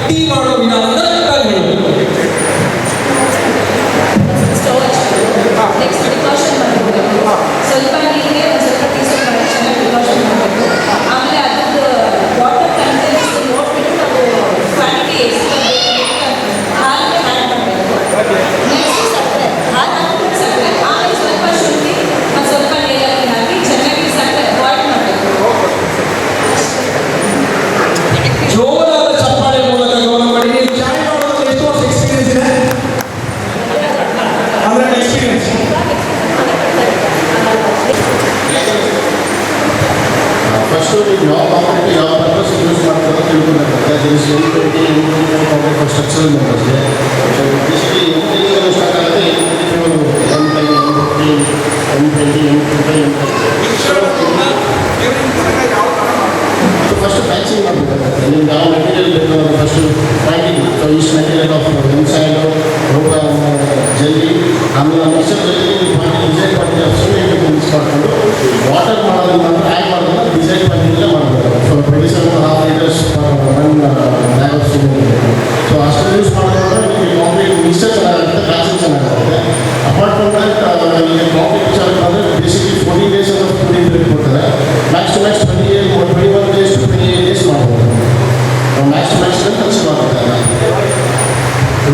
ಟೀ ಮಾಡೋ ವಿಧಾನ ಕರೆಕ್ಟಾಗಿ ಹೇಳಬೇಕು. ಸ್ಟವ್ ಹಚ್ಬೇಕು. ನೆಕ್ಸ್ಟ್ ಡಿಕಾಷನ್ ಮಾಡಬೇಕು. ಸ್ವಲ್ಪ ನೀರಿಗೆ ಒಂದು ಸ್ವಲ್ಪ ಟೀ ಸ್ಪೂನ್ ಮಾಡಿ ಚೆನ್ನಾಗಿ ಡಿಕಾಷನ್ ಮಾಡಬೇಕು. ಆಮೇಲೆ ಅದ್ರದ್ದು ವಾಟರ್ ಕಂಟೆಂಟ್ಸ್ ನೋಡ್ಬಿಟ್ಟು ನಾವು ಕ್ವಾಂಟಿಟಿ ಎಷ್ಟು ಹಾಲಿಗೆ ಆ್ಯಡ್ ಮಾಡಬೇಕು. ನೆಕ್ಸ್ಟ್ ಸಕ್ಕರೆ, ಹಾಲು ಹಾಕ್ಬಿಟ್ಟು ಸಕ್ಕರೆ, ಆಮೇಲೆ ಸ್ವಲ್ಪ ಶುಂಠಿ ಮತ್ತು ಸ್ವಲ್ಪ ಏಲಕ್ಕಿ ಹಾಕಿ ಚೆನ್ನಾಗಿ ಸಕ್ಕರೆ ಬಾಯ್ಲ್ ಮಾಡಬೇಕು. ಜೋರಾದ ಚಪ್ಪಾಳೆ ಮೂಲಕ ಗೌರವ ಮಾಡಿ. ನೀವು ಚಾಯ್ ಮಾಡೋದು ಎಷ್ಟು ವರ್ಷ ಎಕ್ಸ್ಪೀರಿಯನ್ಸ್ ಇದೆ? ಅಂದ್ರೆ ಎಕ್ಸ್ಪೀರಿಯನ್ಸ್ ಫಸ್ಟು ನೀವು ಯಾವ ಕಾಂಕ್ರೀಟ್ ಯಾವ ಪರ್ಪಸ್ ಯೂಸ್ ಮಾಡ್ತಾರೆ ತಿಳ್ಕೊಬೇಕಾಗುತ್ತೆ. ಸ್ಟ್ರಕ್ಚರಲ್ ಮೆಂಬರ್ಸ್ಗೆ ಬೇಸಿಕಲಿ ಎಂಟು ಸ್ಟಾರ್ಟ್ ಆಗುತ್ತೆ. ಫಸ್ಟ್ ಪ್ಯಾಚಿಂಗ್ ಮಾಡಬೇಕಾಗುತ್ತೆ. ನಿಮ್ಗೆ ಯಾವ ಮೆಟೀರಿಯಲ್ ಬೇಕು ಅಂದರೆ ಫಸ್ಟು ಪ್ಯಾಕಿಂಗ್. ಸೊ ಇಷ್ಟು ಮೆಟೀರಿಯಲ್ ಆಫ್ ಇನ್ಸೈಡು ರೋಗ ಜಲ್ಲಿ, ಆಮೇಲೆ ಮಿಕ್ಸರ್ದಲ್ಲಿ design quantity of cement mix ಮಾಡಿಕೊಂಡು ವಾಟರ್ ಮಾಡೋದನ್ನ ಮಾತ್ರ ಆ್ಯಡ್ ಮಾಡೋದನ್ನ ಡಿಸೈನ್ ಕ್ವಾಂಟಿಟಿಯಲ್ಲೇ ಮಾಡಬೇಕು. So 27.5 liters one bag of cement. So ಅಷ್ಟು ಯೂಸ್ ಮಾಡೋದ್ರಿಂದ ನಿಮಗೆ ಕಾಂಕ್ರೀಟ್ ಮಿಕ್ಸರ್ ಚೆನ್ನಾಗುತ್ತೆ, ಪ್ಯಾಚಿಂಗ್ ಚೆನ್ನಾಗುತ್ತೆ. ಅಪಾರ್ಟ್ ಫ್ರಮ್ ದಟ್ ನಿಮಗೆ ಕಾಂಕ್ರೀಟ್ ಚೆನ್ನಾಗಿ ಅಂದರೆ ಬೇಸಿಕಲಿ 14 days ಅಂತ ಫುಡಿಂಗ್ ಬ್ರೇಕ್ ಕೊಡ್ತಾರೆ. Max to max 21 days to 28 days ಮಾಡ್ಬೋದು. ಮ್ಯಾಕ್ಸ್ ಟು ಮ್ಯಾಕ್ಸ್ ಕನ್ಸಿಡರ್ ಆಗುತ್ತೆ.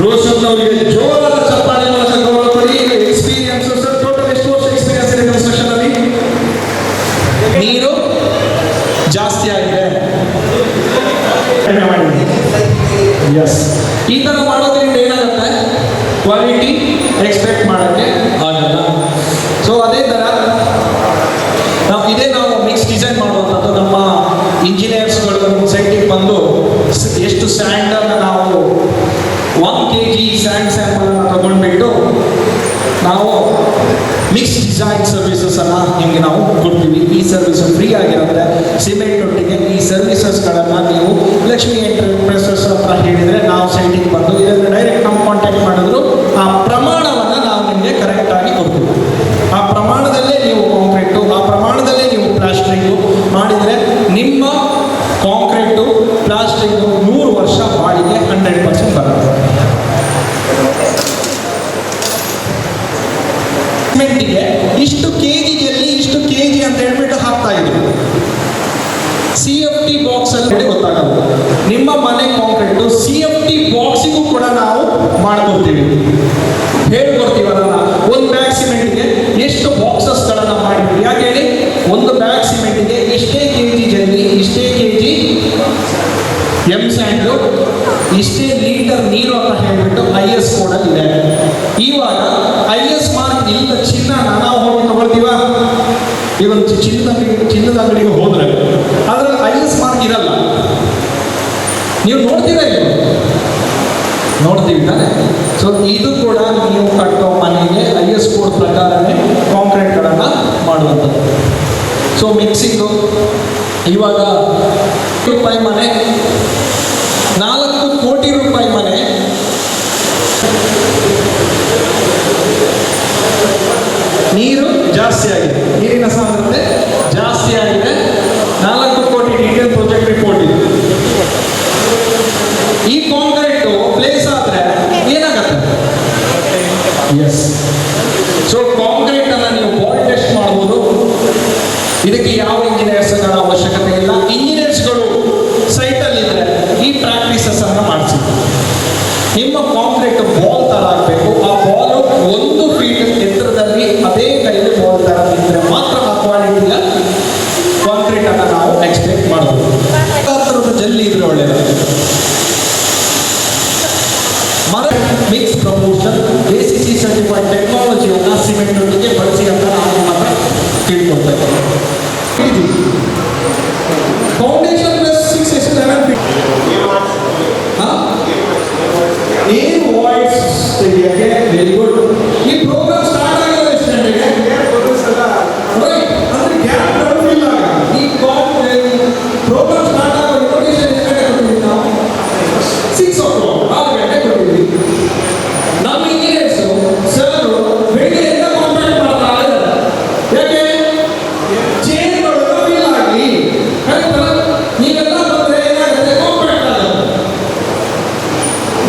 ರೋಷನ್ ಅವರಿಗೆ ಜೋರಾದ ಚಪ್ಪಾಳೆ ಮೂಲಕ ಗೌರವ ಕೊಡಿ. ಎಕ್ಸ್ಪೀರಿಯನ್ಸ್ ಸರ್, ಟೋಟಲ್ ಎಷ್ಟು ವರ್ಷ ಎಕ್ಸ್ಪೀರಿಯನ್ಸ್ ಇದೆ ಕನ್ಸ್ಟ್ರಕ್ಷನ್ ಅಲ್ಲಿ? ನೀರು ಜಾಸ್ತಿ ಆಗಿದೆ. ಎಸ್, ಈ ಥರ ಮಾಡೋದ್ರಿಂದ ಏನಾಗುತ್ತೆ? ಕ್ವಾಲಿಟಿ ಎಕ್ಸ್ಪೆಕ್ಟ್ ಮಾಡೋಕ್ಕೆ ಆಗಲ್ಲ. ಸೊ ಅದೇ ಥರ ನಾವು ಮಿಕ್ಸ್ ಡಿಸೈನ್ ಮಾಡುವಂಥದ್ದು ನಮ್ಮ ಇಂಜಿನಿಯರ್ಸ್ಗಳು ಸೈಟಿಗೆ ಬಂದು ಎಷ್ಟು ಸ್ಯಾಂಡನ್ನು ನಾವು 1 kg ಸ್ಯಾಂಡ್ ಸ್ಯಾಂಪಲನ್ನು ತಗೊಂಡ್ಬಿಟ್ಟು ನಾವು ಮಿಕ್ಸ್ ಡಿಸೈನ್ ಸರ್ವಿಸಸನ್ನು ನಿಮಗೆ ನಾವು ಕೊಡ್ತೀವಿ. ಈ ಸರ್ವಿಸ್ ಫ್ರೀ ಆಗಿರುತ್ತೆ. ಸಿಮೆಂಟ್ ಒಟ್ಟಿಗೆ ಈ ಸರ್ವಿಸಸ್ಗಳನ್ನು ನೀವು ಲಕ್ಷ್ಮಿ ಎಂಟರ್ಪ್ರೈಸಸ್ ಹತ್ರ ಹೇಳಿದರೆ ನಾವು ಸೈಟಿಗೆ ಬಂದು ಇದನ್ನು ಡೈರೆಕ್ಟ್ ನಮ್ಮ ಕಾಂಟ್ಯಾಕ್ಟ್ ಮಾಡಿದ್ರು ಆ ಪ್ರಮಾಣವನ್ನು ನಾವು ನಿಮಗೆ ಕರೆಕ್ಟಾಗಿ ಕೊಡ್ತೀವಿ. ಆ ಪ್ರಮಾಣದಲ್ಲೇ ನೀವು ಕಾಂಕ್ರೀಟು, ಆ ಪ್ರಮಾಣದಲ್ಲೇ ನೀವು ಪ್ಲಾಸ್ಟ್ರಿಂಗು ಮಾಡಿದರೆ ನಿಮ್ಮ ಕಾಂಕ್ರೀಟು ಪ್ಲಾಸ್ಟಿಕ್ ಎಮ್ ಸ್ಯಾಂಡು ಇಷ್ಟೇ ಲೀಟರ್ ನೀರು ಅಂತ ಹೇಳ್ಬಿಟ್ಟು IS ಕೋಡಲ್ಲಿ ಇದೆ. ಇವಾಗ IS ಮಾರ್ಕ್ ಇಲ್ಲ ಚಿನ್ನ ನಾವು ಹೋಗಿ ತಗೊಳ್ತೀವ, ಇವಾಗ ಚಿನ್ನದ ಅಂಗಡಿಗೆ ಹೋದ್ರೆ ಅದ್ರಲ್ಲಿ IS ಮಾರ್ಕ್ ಇರಲ್ಲ. ನೀವು ನೋಡ್ತೀರಾ ಇಲ್ಲ? ನೋಡ್ತೀವಿ ತಾನೆ. ಸೊ ಇದು ಕೂಡ ನೀವು ಕಟ್ಟೋ ಮನೆಗೆ IS ಕೋಡ್ ಪ್ರಕಾರನೇ ಕಾಂಕ್ರೀಟ್ಗಳನ್ನು ಮಾಡುವಂಥದ್ದು. ಸೊ ಮಿಕ್ಸಿಂಗು ಇವಾಗ ರೂಪಾಯಿ ಮನೆ, 4 ಕೋಟಿ ರೂಪಾಯಿ ಮನೆ, ನೀರು ಜಾಸ್ತಿ ಆಗಿದೆ, ನೀರಿನ ಸಾಂದ್ರತೆ ಜಾಸ್ತಿ ಆಗಿದೆ. 4 ಕೋಟಿ ಡೀಟೇಲ್ ಪ್ರಾಜೆಕ್ಟ್ ರಿಪೋರ್ಟ್ ಇದೆ. ಈ ಕಾಂಕ್ರೀಟು ಪ್ಲೇಸ್ ಆದರೆ ಏನಾಗತ್ತೆ? ಎಸ್. ಸೊ ಕಾಂಕ್ರೀಟ್ ಅನ್ನು ನೀವು ಬಾಲ್ ಟೆಸ್ಟ್ ಮಾಡ್ಬೋದು. ಇದಕ್ಕೆ ಯಾವ ಇಂಜಿನಿಯರ್ಸ್ಗಳ ಅವಶ್ಯಕತೆ ಇಲ್ಲ. ಇಂಜಿನಿಯರ್ಸ್ಗಳು ಸೈಟಲ್ಲಿದ್ದರೆ ಈ ಪ್ರಾಕ್ಟೀಸಸ್ ಅನ್ನು ಮಾಡಿಸಿ. ನಿಮ್ಮ ಕಾಂಕ್ರೀಟ್ ಬಾಲ್ ಥರ ಆಗಬೇಕು. ಆ ಬಾಲು 1 ಫೀಟ್ ಎತ್ತರದಲ್ಲಿ ಅದೇ ಕೈಯಲ್ಲಿ ಬಾಲ್ ಥರ ನಿಂತರೆ ಮಾತ್ರ ಆ ಕ್ವಾಲಿಟಿಯ ಕಾಂಕ್ರೀಟ್ ಅನ್ನು ನಾವು ಎಕ್ಸ್ಪೆಕ್ಟ್ ಮಾಡಬಹುದು. ಥರದ ಜಲ್ಲಿ ಇದ್ರೆ ಒಳ್ಳೆಯದು. ಮರ ಮಿಕ್ಸ್ ಪ್ರಪೋರ್ಷನ್ ACC ಸರ್ಟಿಫೈಡ್ ಟೆಕ್ನಾಲಜಿಯನ್ನು ಸಿಮೆಂಟ್ ಒಟ್ಟಿಗೆ ಬಳಸಿ ಅಂತ ನಾವು ಮಾತ್ರ ತಿಳ್ಕೊಳ್ತಾ ಇದ್ದೀವಿ. ಫೌಂಡೇಶನ್ ಪ್ಲಸ್ 6 ಎಷ್ಟು 11 ಫೀಟ್. ಏನು ವಾಯ್ಸ್ ತೆಗಿಯೋಕ್ಕೆ ವೆರಿ ಗುಡ್. ಈ ಪ್ರೋಗ್ರಾಮ್ ಸ್ಟಾರ್ಟ್ ಆಗಿರೋ ಎಷ್ಟು ಗಂಟೆಗೆ? ರೈಟ್, ಅಂದ್ರೆ ಗ್ಯಾಪ್ ಬರೋದಿಲ್ಲ. ಈ ಪ್ರೋಗ್ರಾಮ್ ಸ್ಟಾರ್ಟ್ ಆಗೋ ಇನ್ಫಾರ್ಮೇಶನ್ ಎಷ್ಟು ಗಂಟೆ ಕೊಟ್ಟಿದ್ದೀವಿ ನಾವು? 6 o'clock, 6 ಗಂಟೆ ಕೊಟ್ಟಿದ್ದೀವಿ. ನಮ್ಮ ಇಂಜಿನಿಯರ್ಸು ಸರ್ ಬೆಳಿಗ್ಗೆಯಿಂದ ಕಾಂಟ್ಯಾಕ್ಟ್ ಮಾಡ್ತಾ ಇದ್ದಾರೆ. ಯಾಕೆ? ಚೇಂಜ್ಗಳು ಫಿಲ್ ಆಗಲಿ. ಕರೆಕ್ಟ್ ಅಲ್ಲ? ನೀವೆಲ್ಲ ಬಂದರೆ ಏನಾಗುತ್ತೆ? ಕಾಂಟ್ಯಾಕ್ಟ್ ಆಗುತ್ತೆ.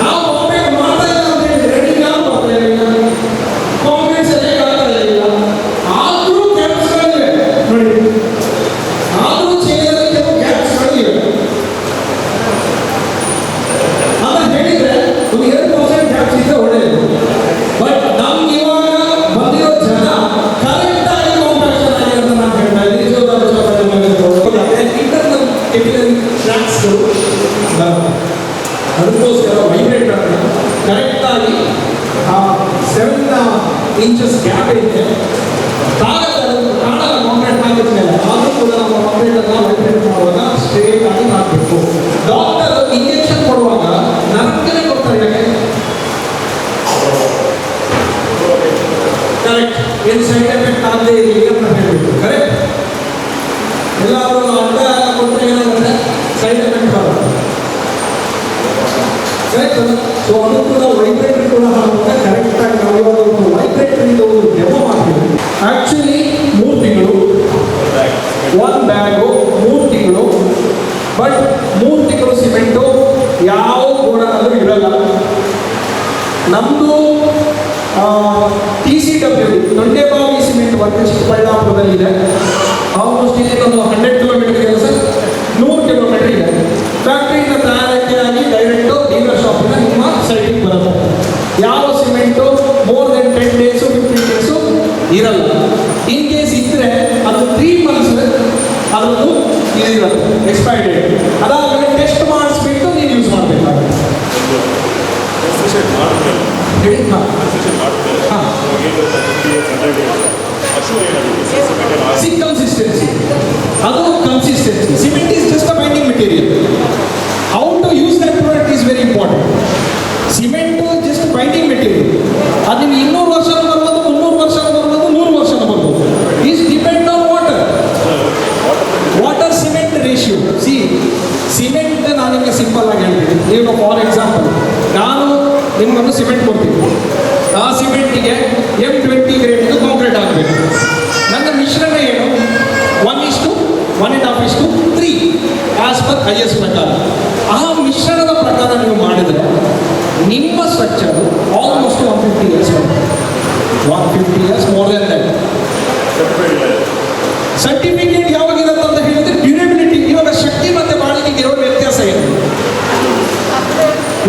ನಾವು ಕಾಂಟ್ಯಾಕ್ಟ್ ಮಾಡ್ತಾ ಇಲ್ಲ ಅಂತ ಹೇಳಿದ್ರೆ ನೀವು ಯಾವ ಮಾಡ್ತಾ ಇಲ್ಲ? ಕಾಂಟ್ಯಾಕ್ಟ್ ಸರಿಯಾಗಿ ಆಗ್ತಾ ಇಲ್ಲ. ಆದರೂ ಗ್ಯಾಪ್ಸ್ಗಳಿವೆ ನೋಡಿ, ಆದರೂ ಚೇಂಜಲ್ಲಿ ಕೆಲವು ಗ್ಯಾಪ್ಸ್ಗಳಿವೆ ಅಂತ ಹೇಳಿದ್ರೆ ಒಂದು 2% ಗ್ಯಾಪ್ಸ್ ಇದ್ದರೆ ಒಳ್ಳೆಯದು. ಬಟ್ ನಮ್ಗೆ ಇವಾಗ ಬಂದಿರೋ ಜನ ಕರೆಕ್ಟ್ ಆಗಿ ಕಾಂಪ್ಯಾಕ್ಷನ್ ಆಗಿ ಅಂತ ನಾನು ಹೇಳ್ತಾ ಇದ್ದೀನಿ. ಇಂಟರ್ನಲ್ ಕೆಪಿಲರಿ ಟ್ರ್ಯಾಕ್ಸ್ಗಳು ಅದಕ್ಕೋಸ್ಕರ ವೈಬ್ರೇಟ್ ಕರೆಕ್ಟಾಗಿ ಆ 7 ಇಂಚಸ್ ಗ್ಯಾಪ್ ಇದೆ ಕಾಣಲ್ಲ ಕಾಂಕ್ರೀಟ್ ಹಾಕಿದ್ಮೇಲೆ. ಆದರೂ ಕೂಡ ನಮ್ಮ ಕಾಂಕ್ರೀಟನ್ನು ವೈಬ್ರೇಟ್ ಮಾಡುವಾಗ ಸ್ಟ್ರೇಟ್ ಆಗಿ ಹಾಕಬೇಕು. ಡಾಕ್ಟರ್ ಇಂಜೆಕ್ಷನ್ ಕೊಡುವಾಗ ನರಕನೇ ಕೊಡ್ತಾರೆ. ಕರೆಕ್ಟ್, ಏನು ಸೈಡ್ ಎಫೆಕ್ಟ್ ಆಗದೆ ಇರಲಿ ಅಂತ ಹೇಳ್ಬೇಕು. ಕರೆಕ್ಟ್. ಎಲ್ಲಾದರೂ ಅಡ್ಡ ಕೊಟ್ಟರೆ ಏನಾಗುತ್ತೆ? ಸೈಡ್ ಎಫೆಕ್ಟ್ ಬರುತ್ತೆ. ಕರೆಕ್ಟ್. ಸೊ ಅದು ಕೂಡ ವೈಬ್ರೇಟರ್ ಕೂಡ ಹಾಕುವಾಗ ಕರೆಕ್ಟಾಗಿ ನಾವು ಇವಾಗ ಒಂದು ವೈಬ್ರೇಟರಿಂದ ಒಂದು ಡೆಮೋ ಮಾಡ್ತೀವಿ. ಆ್ಯಕ್ಚುಲಿ 3 ತಿಂಗಳು 1 ಬ್ಯಾಗು 3 ತಿಂಗಳು. ಬಟ್ 3 ತಿಂಗಳು ಸಿಮೆಂಟು ಯಾವ ಗೋಡನಲ್ಲೂ ಇರಲ್ಲ. ನಮ್ಮದು TCW ದೊಡ್ಡಬಾವಿ ಸಿಮೆಂಟ್ ವರ್ಕ್ ಚಿಕ್ಕಬಳ್ಳಾಪುರದಲ್ಲಿದೆ. ಆಲ್ಮೋಸ್ಟ್ ಇಲ್ಲಿ ಒಂದು 100 ಕಿಲೋಮೀಟರ್ ಕೆಲಸ, 100 ಕಿಲೋಮೀಟರ್ ಇದೆ. ಫ್ಯಾಕ್ಟ್ರಿಯಿಂದ ತಯಾರಿಕೆ ಆಗಿ ಡೈರೆಕ್ಟು ಡೀಲರ್ ಶಾಪಿಂದ ನಿಮ್ಮ ಸೈಟಿಗೆ ಬರುತ್ತೆ. ಯಾವ cement more than 10 days 15 days ಇರಲ್ಲ. ಇನ್ ಕೇಸ್ ಇದ್ದರೆ ಅದು 3 ಮಂತ್ಸ್ ಅದರದ್ದು ಇದಿರುತ್ತೆ ಎಕ್ಸ್ಪೈರಿ ಡೇಟ್. ಅದಾದಮೇಲೆ ಟೆಸ್ಟ್ ಮಾಡಿಸ್ಬಿಟ್ಟು ನೀವು ಯೂಸ್ ಮಾಡಬೇಕಾಗುತ್ತೆ. ಕನ್ಸಿಸ್ಟೆನ್ಸಿ, ಅದು consistency. Cement is just a binding material. How to use that product is very important. Cement just binding material. ಅದು ನಿಮ್ಗೆ 200 ವರ್ಷ ಬರ್ಬೋದು, 300 ವರ್ಷ ಬರ್ಬೋದು, 100 ವರ್ಷ ಬರ್ಬೋದು. Is depend on water cement ratio. Cement ನಾನು ನಿಮಗೆ ಸಿಂಪಲ್ ಆಗಿ ಹೇಳ್ತೀನಿ. ಈಗ ಫಾರ್ ಎಕ್ಸಾಂಪಲ್ ನಾನು ನಿಮ್ಮನ್ನು ಸಿಮೆಂಟ್ ಕೊಡ್ತೀನಿ. ಆ ಸಿಮೆಂಟಿಗೆ M20 ಗ್ರೇಡ್ಗೆ ಕಾಂಕ್ರೀಟ್ ಆಗಬೇಕು. ನನ್ನ ಮಿಶ್ರಣ ಏನು? 1:1.5:3 ಆಸ್ ಪರ್ IS ಪ್ರಕಾರ. ಆ ಮಿಶ್ರಣದ ಪ್ರಕಾರ ನೀವು ಮಾಡಿದರೆ ನಿಮ್ಮ ಸ್ಟ್ರಕ್ಚರ್ ಆಲ್ಮೋಸ್ಟ್ 150 years ಬರುತ್ತೆ. 150 years, more than that. Certificate ಯಾವಾಗಿರುತ್ತೆ ಅಂತ ಹೇಳಿದ್ರೆ ಡ್ಯೂರೇಬಿಲಿಟಿ. ಇವಾಗ ಶಕ್ತಿ ಮತ್ತು ಬಾಳಿಕೆಗೆ ಇರೋ ವ್ಯತ್ಯಾಸ ಏನು?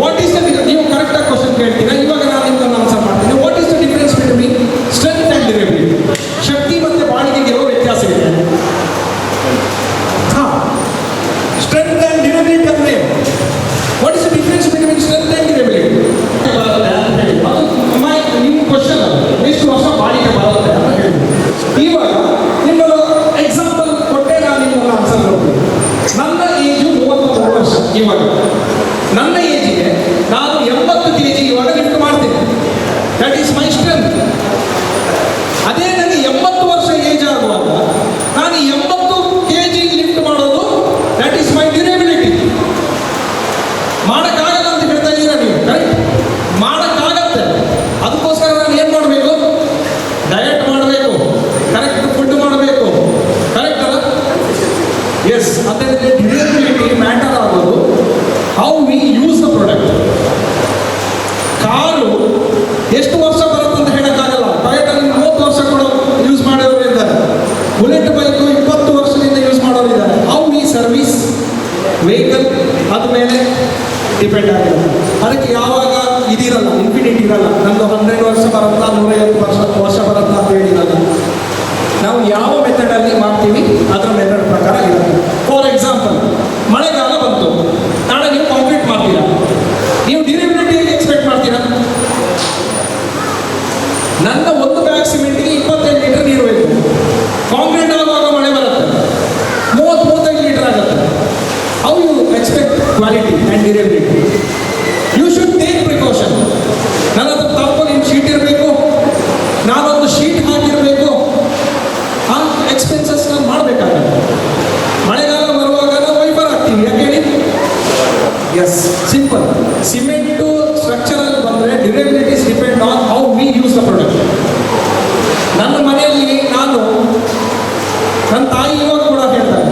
ವಾಟ್ ಈಸ್ ದ, ನೀವು ಕರೆಕ್ಟಾಗಿ ಕ್ವಶನ್ ಕೇಳ್ತೀರಾ. ಇವಾಗ ನಾನು ನಿಮ್ಗೆ ಆನ್ಸರ್ ಮಾಡ್ತೀನಿ. What is the difference between strength and durability? ಶಕ್ತಿ ಮತ್ತು ಬಾಳಿಕೆಗೆ ಇರೋ ವ್ಯತ್ಯಾಸ ಇದೆ. ಸ್ಟ್ರೆಂತ್ ಆ್ಯಂಡ್ ಡ್ಯೂರೇಬಿಲಿಟಿ ಅಂದರೆ ಎಸ್, ಅದರಲ್ಲಿ ಡ್ಯೂರೇಬಿಲಿಟಿ ಮ್ಯಾಟರ್ ಆಗೋದು how we use the product. Car ಎಷ್ಟು ವರ್ಷ ಬರುತ್ತೆ ಅಂತ ಹೇಳೋಕ್ಕಾಗಲ್ಲ. ಟೊಯೋಟಲ್ಲಿ 30 ವರ್ಷ ಕೂಡ ಯೂಸ್ ಮಾಡೋರು ಇದ್ದಾರೆ. ಬುಲೆಟ್ ಬೈಕು 20 ವರ್ಷದಿಂದ ಯೂಸ್ ಮಾಡೋರು ಇದ್ದಾರೆ. ಹೌ ವಿ ಸರ್ವಿಸ್ ವೆಹಿಕಲ್ ಅದ ಮೇಲೆ ಡಿಪೆಂಡ್ ಆಗಿರುತ್ತೆ. ಅದಕ್ಕೆ ಯಾವಾಗ ಇದಿರಲ್ಲ, ಇನ್ಫಿನಿಟ್ ಇರಲ್ಲ. ನಂದು 100 ವರ್ಷ ಬರುತ್ತಾ 150 ವರ್ಷ ಬರುತ್ತಾ ಅಂತ ಹೇಳಿರಲ್ಲ. ನಾವು ಯಾವ ಮೆಥಡಲ್ಲಿ ಮಾಡ್ತೀವಿ ಅದರ ಮೆಥಡ್ ಪ್ರಕಾರ ಇರುತ್ತೆ. ಫಾರ್ ಎಕ್ಸಾಂಪಲ್, ಮಳೆಗಾಲ ಬಂತು, ನಾಳೆ ನೀವು ಕಾಂಕ್ರೀಟ್ ಮಾಡ್ತೀರಾ, ನೀವು ಡ್ಯೂರೇಬಿಲಿಟಿ ಹೇಗೆ ಎಕ್ಸ್ಪೆಕ್ಟ್ ಮಾಡ್ತೀರಾ? ನನ್ನ ಒಂದು ಬ್ಯಾಗ್ ಸಿಮೆಂಟ್ಗೆ 25 ಲೀಟರ್ ನೀರು ಬೇಕು. ಕಾಂಕ್ರೀಟ್ ಆಗುವಾಗ ಮಳೆ ಬರುತ್ತೆ, 30-35 ಲೀಟರ್ ಆಗುತ್ತೆ. How you expect quality and durability? You should take precaution. ನನ್ನ ಹತ್ರ ತಾರ್ಪಾಲಿನ್ ಶೀಟ್ ಇರಬೇಕು, ನಾನೊಂದು ಶೀಟ್ ಹಾಕಿರಬೇಕು. ಆ ಎಕ್ಸ್ಪೆನ್ಸಸ್ ನಾನು ಮಾಡಬೇಕಾಗುತ್ತೆ. ಮಳೆಗಾಲ ಬರುವಾಗ ನಾವು ವೈಪರ್ ಹಾಕ್ತೀವಿ, ಯಾಕೆ ಹೇಳಿ? S, simple. ಸಿಮೆಂಟು ಸ್ಟ್ರಕ್ಚರಲ್ಲಿ ಬಂದರೆ durabilities depend on how we use the product. ನನ್ನ ಮನೆಯಲ್ಲಿ ನನ್ನ ತಾಯಿ ಇವಾಗ ಕೂಡ ಹೇಳ್ತಾರೆ,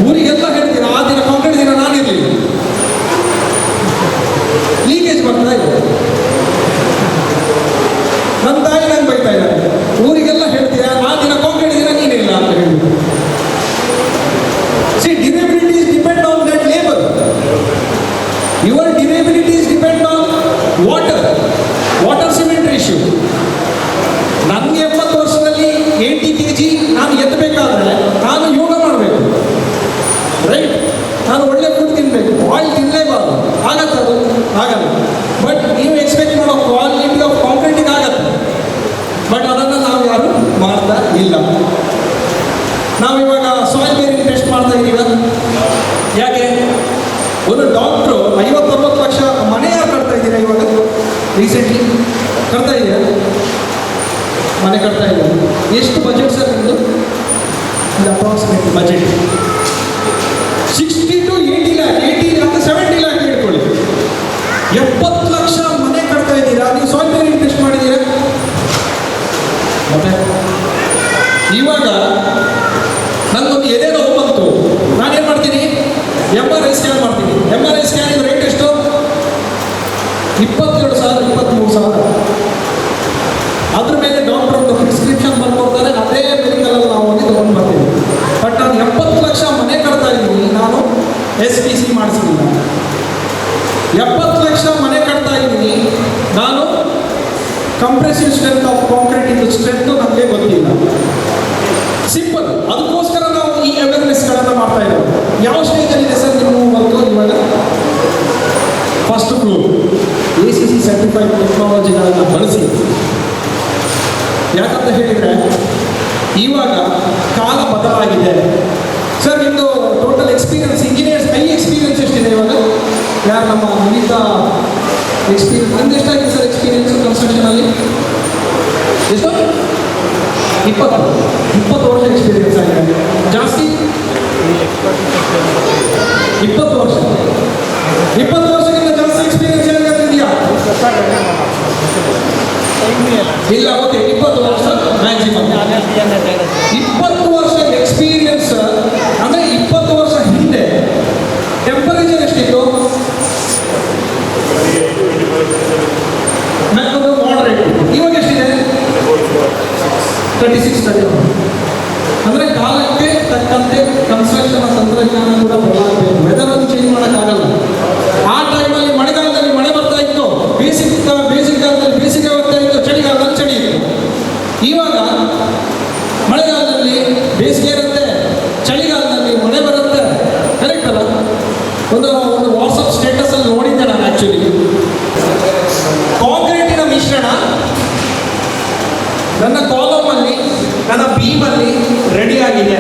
ಊರಿಗೆಲ್ಲ ಹೇಳ್ತೀರಾ, ಆ ದಿನ ಕಾಂಕ್ರೀಟ್ ದಿನ ನಾನಿರಲಿಲ್ಲ, ಲೀಕೇಜ್ ಬರ್ತಾ ಇದೆ. ನನ್ನ ತಾಯಿ ನಂಗೆ ಬೈತಾ ಇದ್ದಾರೆ, ಊರಿಗೆಲ್ಲ ಹೇಳ್ತೀರಾ, ಆ ದಿನ ಕಾಂಕ್ರೀಟ್ ದಿನ ನೀನಿಲ್ಲ ಅಂತ ಹೇಳಿ. See, durabilities depend on that labour. Your durabilities depend on water cement ratio. ನನಗೆ 70 ವರ್ಷದಲ್ಲಿ 80 kg ನಾನು ಎತ್ತಬೇಕಾದ್ರೆ ನಾನು ಯೋಗ ಮಾಡಬೇಕು, ರೈಟ್? ನಾನು ಒಳ್ಳೆ ಫುಡ್ ತಿನ್ನಬೇಕು, ಆಯಿಲ್ ತಿನ್ನಲೇಬಾರ್ದು. ಆಗತ್ತೆ ಅದು? ಆಗಲ್ಲ. ಬಟ್ ನೀವು ಎಕ್ಸ್ಪೆಕ್ಟ್ ಮಾಡೋ ಕ್ವಾಲಿಟಿ ಆಫ್ ಕಾಂಕ್ರೀಟಿಗೆ ಆಗತ್ತೆ. ಬಟ್ ಅದನ್ನು ನಾವು ಯಾರು ಮಾಡ್ತಾ ಇಲ್ಲ. ನಾವಿವಾಗ ಸಾಯಿಲ್ ಬೇರಿಂಗ್ ಟೆಸ್ಟ್ ಮಾಡ್ತಾ ಇದ್ದೀವಿ. ಯಾಕೆ? ಒಂದು ಡಾಕ್ಟ್ರು 50-60 ಲಕ್ಷ ಮನೆ ಯಾರು ಕಟ್ತಾ ಇದ್ದೀರಾ ಇವಾಗ? ರೀಸೆಂಟ್ಲಿ ಕಟ್ತಾ ಇದೆಯಾ? ಮನೆ ಕಟ್ತಾ ಇದ್ದೀರಾ? ಎಷ್ಟು ಬಜೆಟ್ ಸರ್ ನಿಮ್ಮದು? ಇದು ಅಪ್ರಾಕ್ಸಿಮೇಟ್ ಬಜೆಟ್ 60 to 80 ಲ್ಯಾಕ್, 80 ಅಥವಾ 70 ಲ್ಯಾಕ್ ಇಟ್ಕೊಳ್ಳಿ. 70 ಲಕ್ಷ ಮನೆ ಕಟ್ತಾ ಇದ್ದೀರಾ, ನೀವು ಸಾಯಿಲ್ ಬೇರಿಂಗ್ ಟೆಸ್ಟ್ ಮಾಡಿದ್ದೀರಾ? ಮತ್ತೆ ಇವಾಗ ನನಗೊಂದು ಎದೆ ನೋವು ಬಂತು, ನಾನೇನು ಮಾಡ್ತೀನಿ? MRI ಸ್ಕ್ಯಾನ್ ಮಾಡ್ತೀನಿ. MRI ಸ್ಕ್ಯಾನಿಂಗ್ ರೇಟ್ ಎಷ್ಟು? 22,000, 23,000. ಅದ್ರ ಮೇಲೆ ಡಾಕ್ಟರ್ ಒಂದು ಪ್ರಿಸ್ಕ್ರಿಪ್ಷನ್ ಬರ್ಕೊಡ್ತಾರೆ, ಅದೇ ಮೆಡಿಕಲಲ್ಲಿ ನಾವು ಹೋಗಿ ತೊಗೊಂಡು ಬರ್ತೀವಿ. ಬಟ್ ನಾನು 70 ಲಕ್ಷ ಮನೆ ಕಟ್ತಾ ಇದ್ದೀನಿ, ನಾನು SPC ಮಾಡಿಸಿಲ್ಲ. 70 ಲಕ್ಷ ಮನೆ ಕಟ್ತಾ ಇದ್ದೀನಿ, ನಾನು ಕಂಪ್ರೆಸಿವ್ ಸ್ಟ್ರೆಂತ್ ಆಫ್ ಕಾಂಕ್ರೀಟ್ ಇದು ಸ್ಟ್ರೆಂತ್ ನಮಗೆ ಗೊತ್ತಿಲ್ಲ. ಸಿಂಪಲ್. ಅದಕ್ಕೋಸ್ಕರ ನಾವು ಈ ಅವೇರ್ನೆಸ್ಗಳನ್ನು ಮಾಡ್ತಾ ಇರೋದು. ಯಾವ ಸ್ಟೇಜಲ್ಲಿದೆ ಸರ್ ನಿಮ್ಮ ವರ್ಕು ಇವಾಗ? ಫಸ್ಟ್ ಫ್ಲೋರ್ ACC ಸರ್ಟಿಫೈಡ್ ಟೆಕ್ನಾಲಜಿಗಳನ್ನು ಬಳಸಿ. ಯಾಕಂತ ಹೇಳಿದರೆ ಇವಾಗ ಕಾಲ ಬದಲಾಗಿದೆ. ಸರ್ ನಿಮ್ಮದು total experience, engineers high experience ಎಷ್ಟಿದೆ ಇವಾಗ? ಯಾರು ನಮ್ಮ ವಿವಿಧ ಎಕ್ಸ್ಪೀರಿಯನ್ಸ್? ನಿಮ್ದು ಎಷ್ಟಾಗಿದೆ ಸರ್ ಎಕ್ಸ್ಪೀರಿಯನ್ಸ್ ಕನ್ಸ್ಟ್ರಕ್ಷನಲ್ಲಿ? ಎಷ್ಟು? 20 ವರ್ಷ ಎಕ್ಸ್ಪೀರಿಯನ್ಸ್ ಆಗಿದೆ. ಜಾಸ್ತಿ 20 ವರ್ಷ. 20 ವರ್ಷಕ್ಕಿಂತ ಜಾಸ್ತಿ ಎಕ್ಸ್ಪೀರಿಯನ್ಸ್ ಏನಾದ್ರು ಇದೆಯಾ? ಇಲ್ಲ. ಓಕೆ, 20 ವರ್ಷ ಮ್ಯಾಕ್ಸಿಮಮ್. 20 ವರ್ಷ ಎಕ್ಸ್ಪೀರಿಯನ್ಸ್ ಅಂದರೆ 20 ವರ್ಷ ಹಿಂದೆ ಟೆಂಪರೇಚರ್ ಎಷ್ಟಿತ್ತು? ಮಾಡರೇಟ್. ಇವಾಗ ಎಷ್ಟಿದೆ? 36-31. ಅಂದರೆ ಕಾಲಕ್ಕೆ ತಕ್ಕಂತೆ ಕನ್ಸ್ಟ್ರಕ್ಷನ್ ತಂತ್ರಜ್ಞಾನ ಕೂಡ ಬದಲಾಗಬೇಕು. ವೆದರನ್ನು ಚೇಂಜ್ ಮಾಡೋಕ್ಕಾಗಲ್ಲ. ಆ ಟೈಮಲ್ಲಿ ಮಳೆಗಾಲದಲ್ಲಿ ಮಳೆ ಬರ್ತಾ ಇತ್ತು, ಬೇಸಿಗೆಗಾಲದಲ್ಲಿ ಬೇಸಿಗೆ ಬರ್ತಾ ಇತ್ತು, ಚಳಿಗಾಲದಲ್ಲಿ ಚಳಿ ಇತ್ತು. ಇವಾಗ ಮಳೆಗಾಲದಲ್ಲಿ ಬೇಸಿಗೆ ಇರುತ್ತೆ, ಚಳಿಗಾಲದಲ್ಲಿ ಮಳೆ ಬರುತ್ತೆ. ಕರೆಕ್ಟ್ ಅಲ್ಲ? ಒಂದು ವಾಟ್ಸಪ್ ಸ್ಟೇಟಸಲ್ಲಿ ನೋಡಿದ್ದೆ ನಾನು. ಆ್ಯಕ್ಚುಲಿ ಕಾಂಕ್ರೀಟಿನ ಮಿಶ್ರಣ ನನ್ನ ಕಾಲಮಲ್ಲಿ, ನನ್ನ ಬೀಮಲ್ಲಿ ರೆಡಿ ಆಗಿದೆ.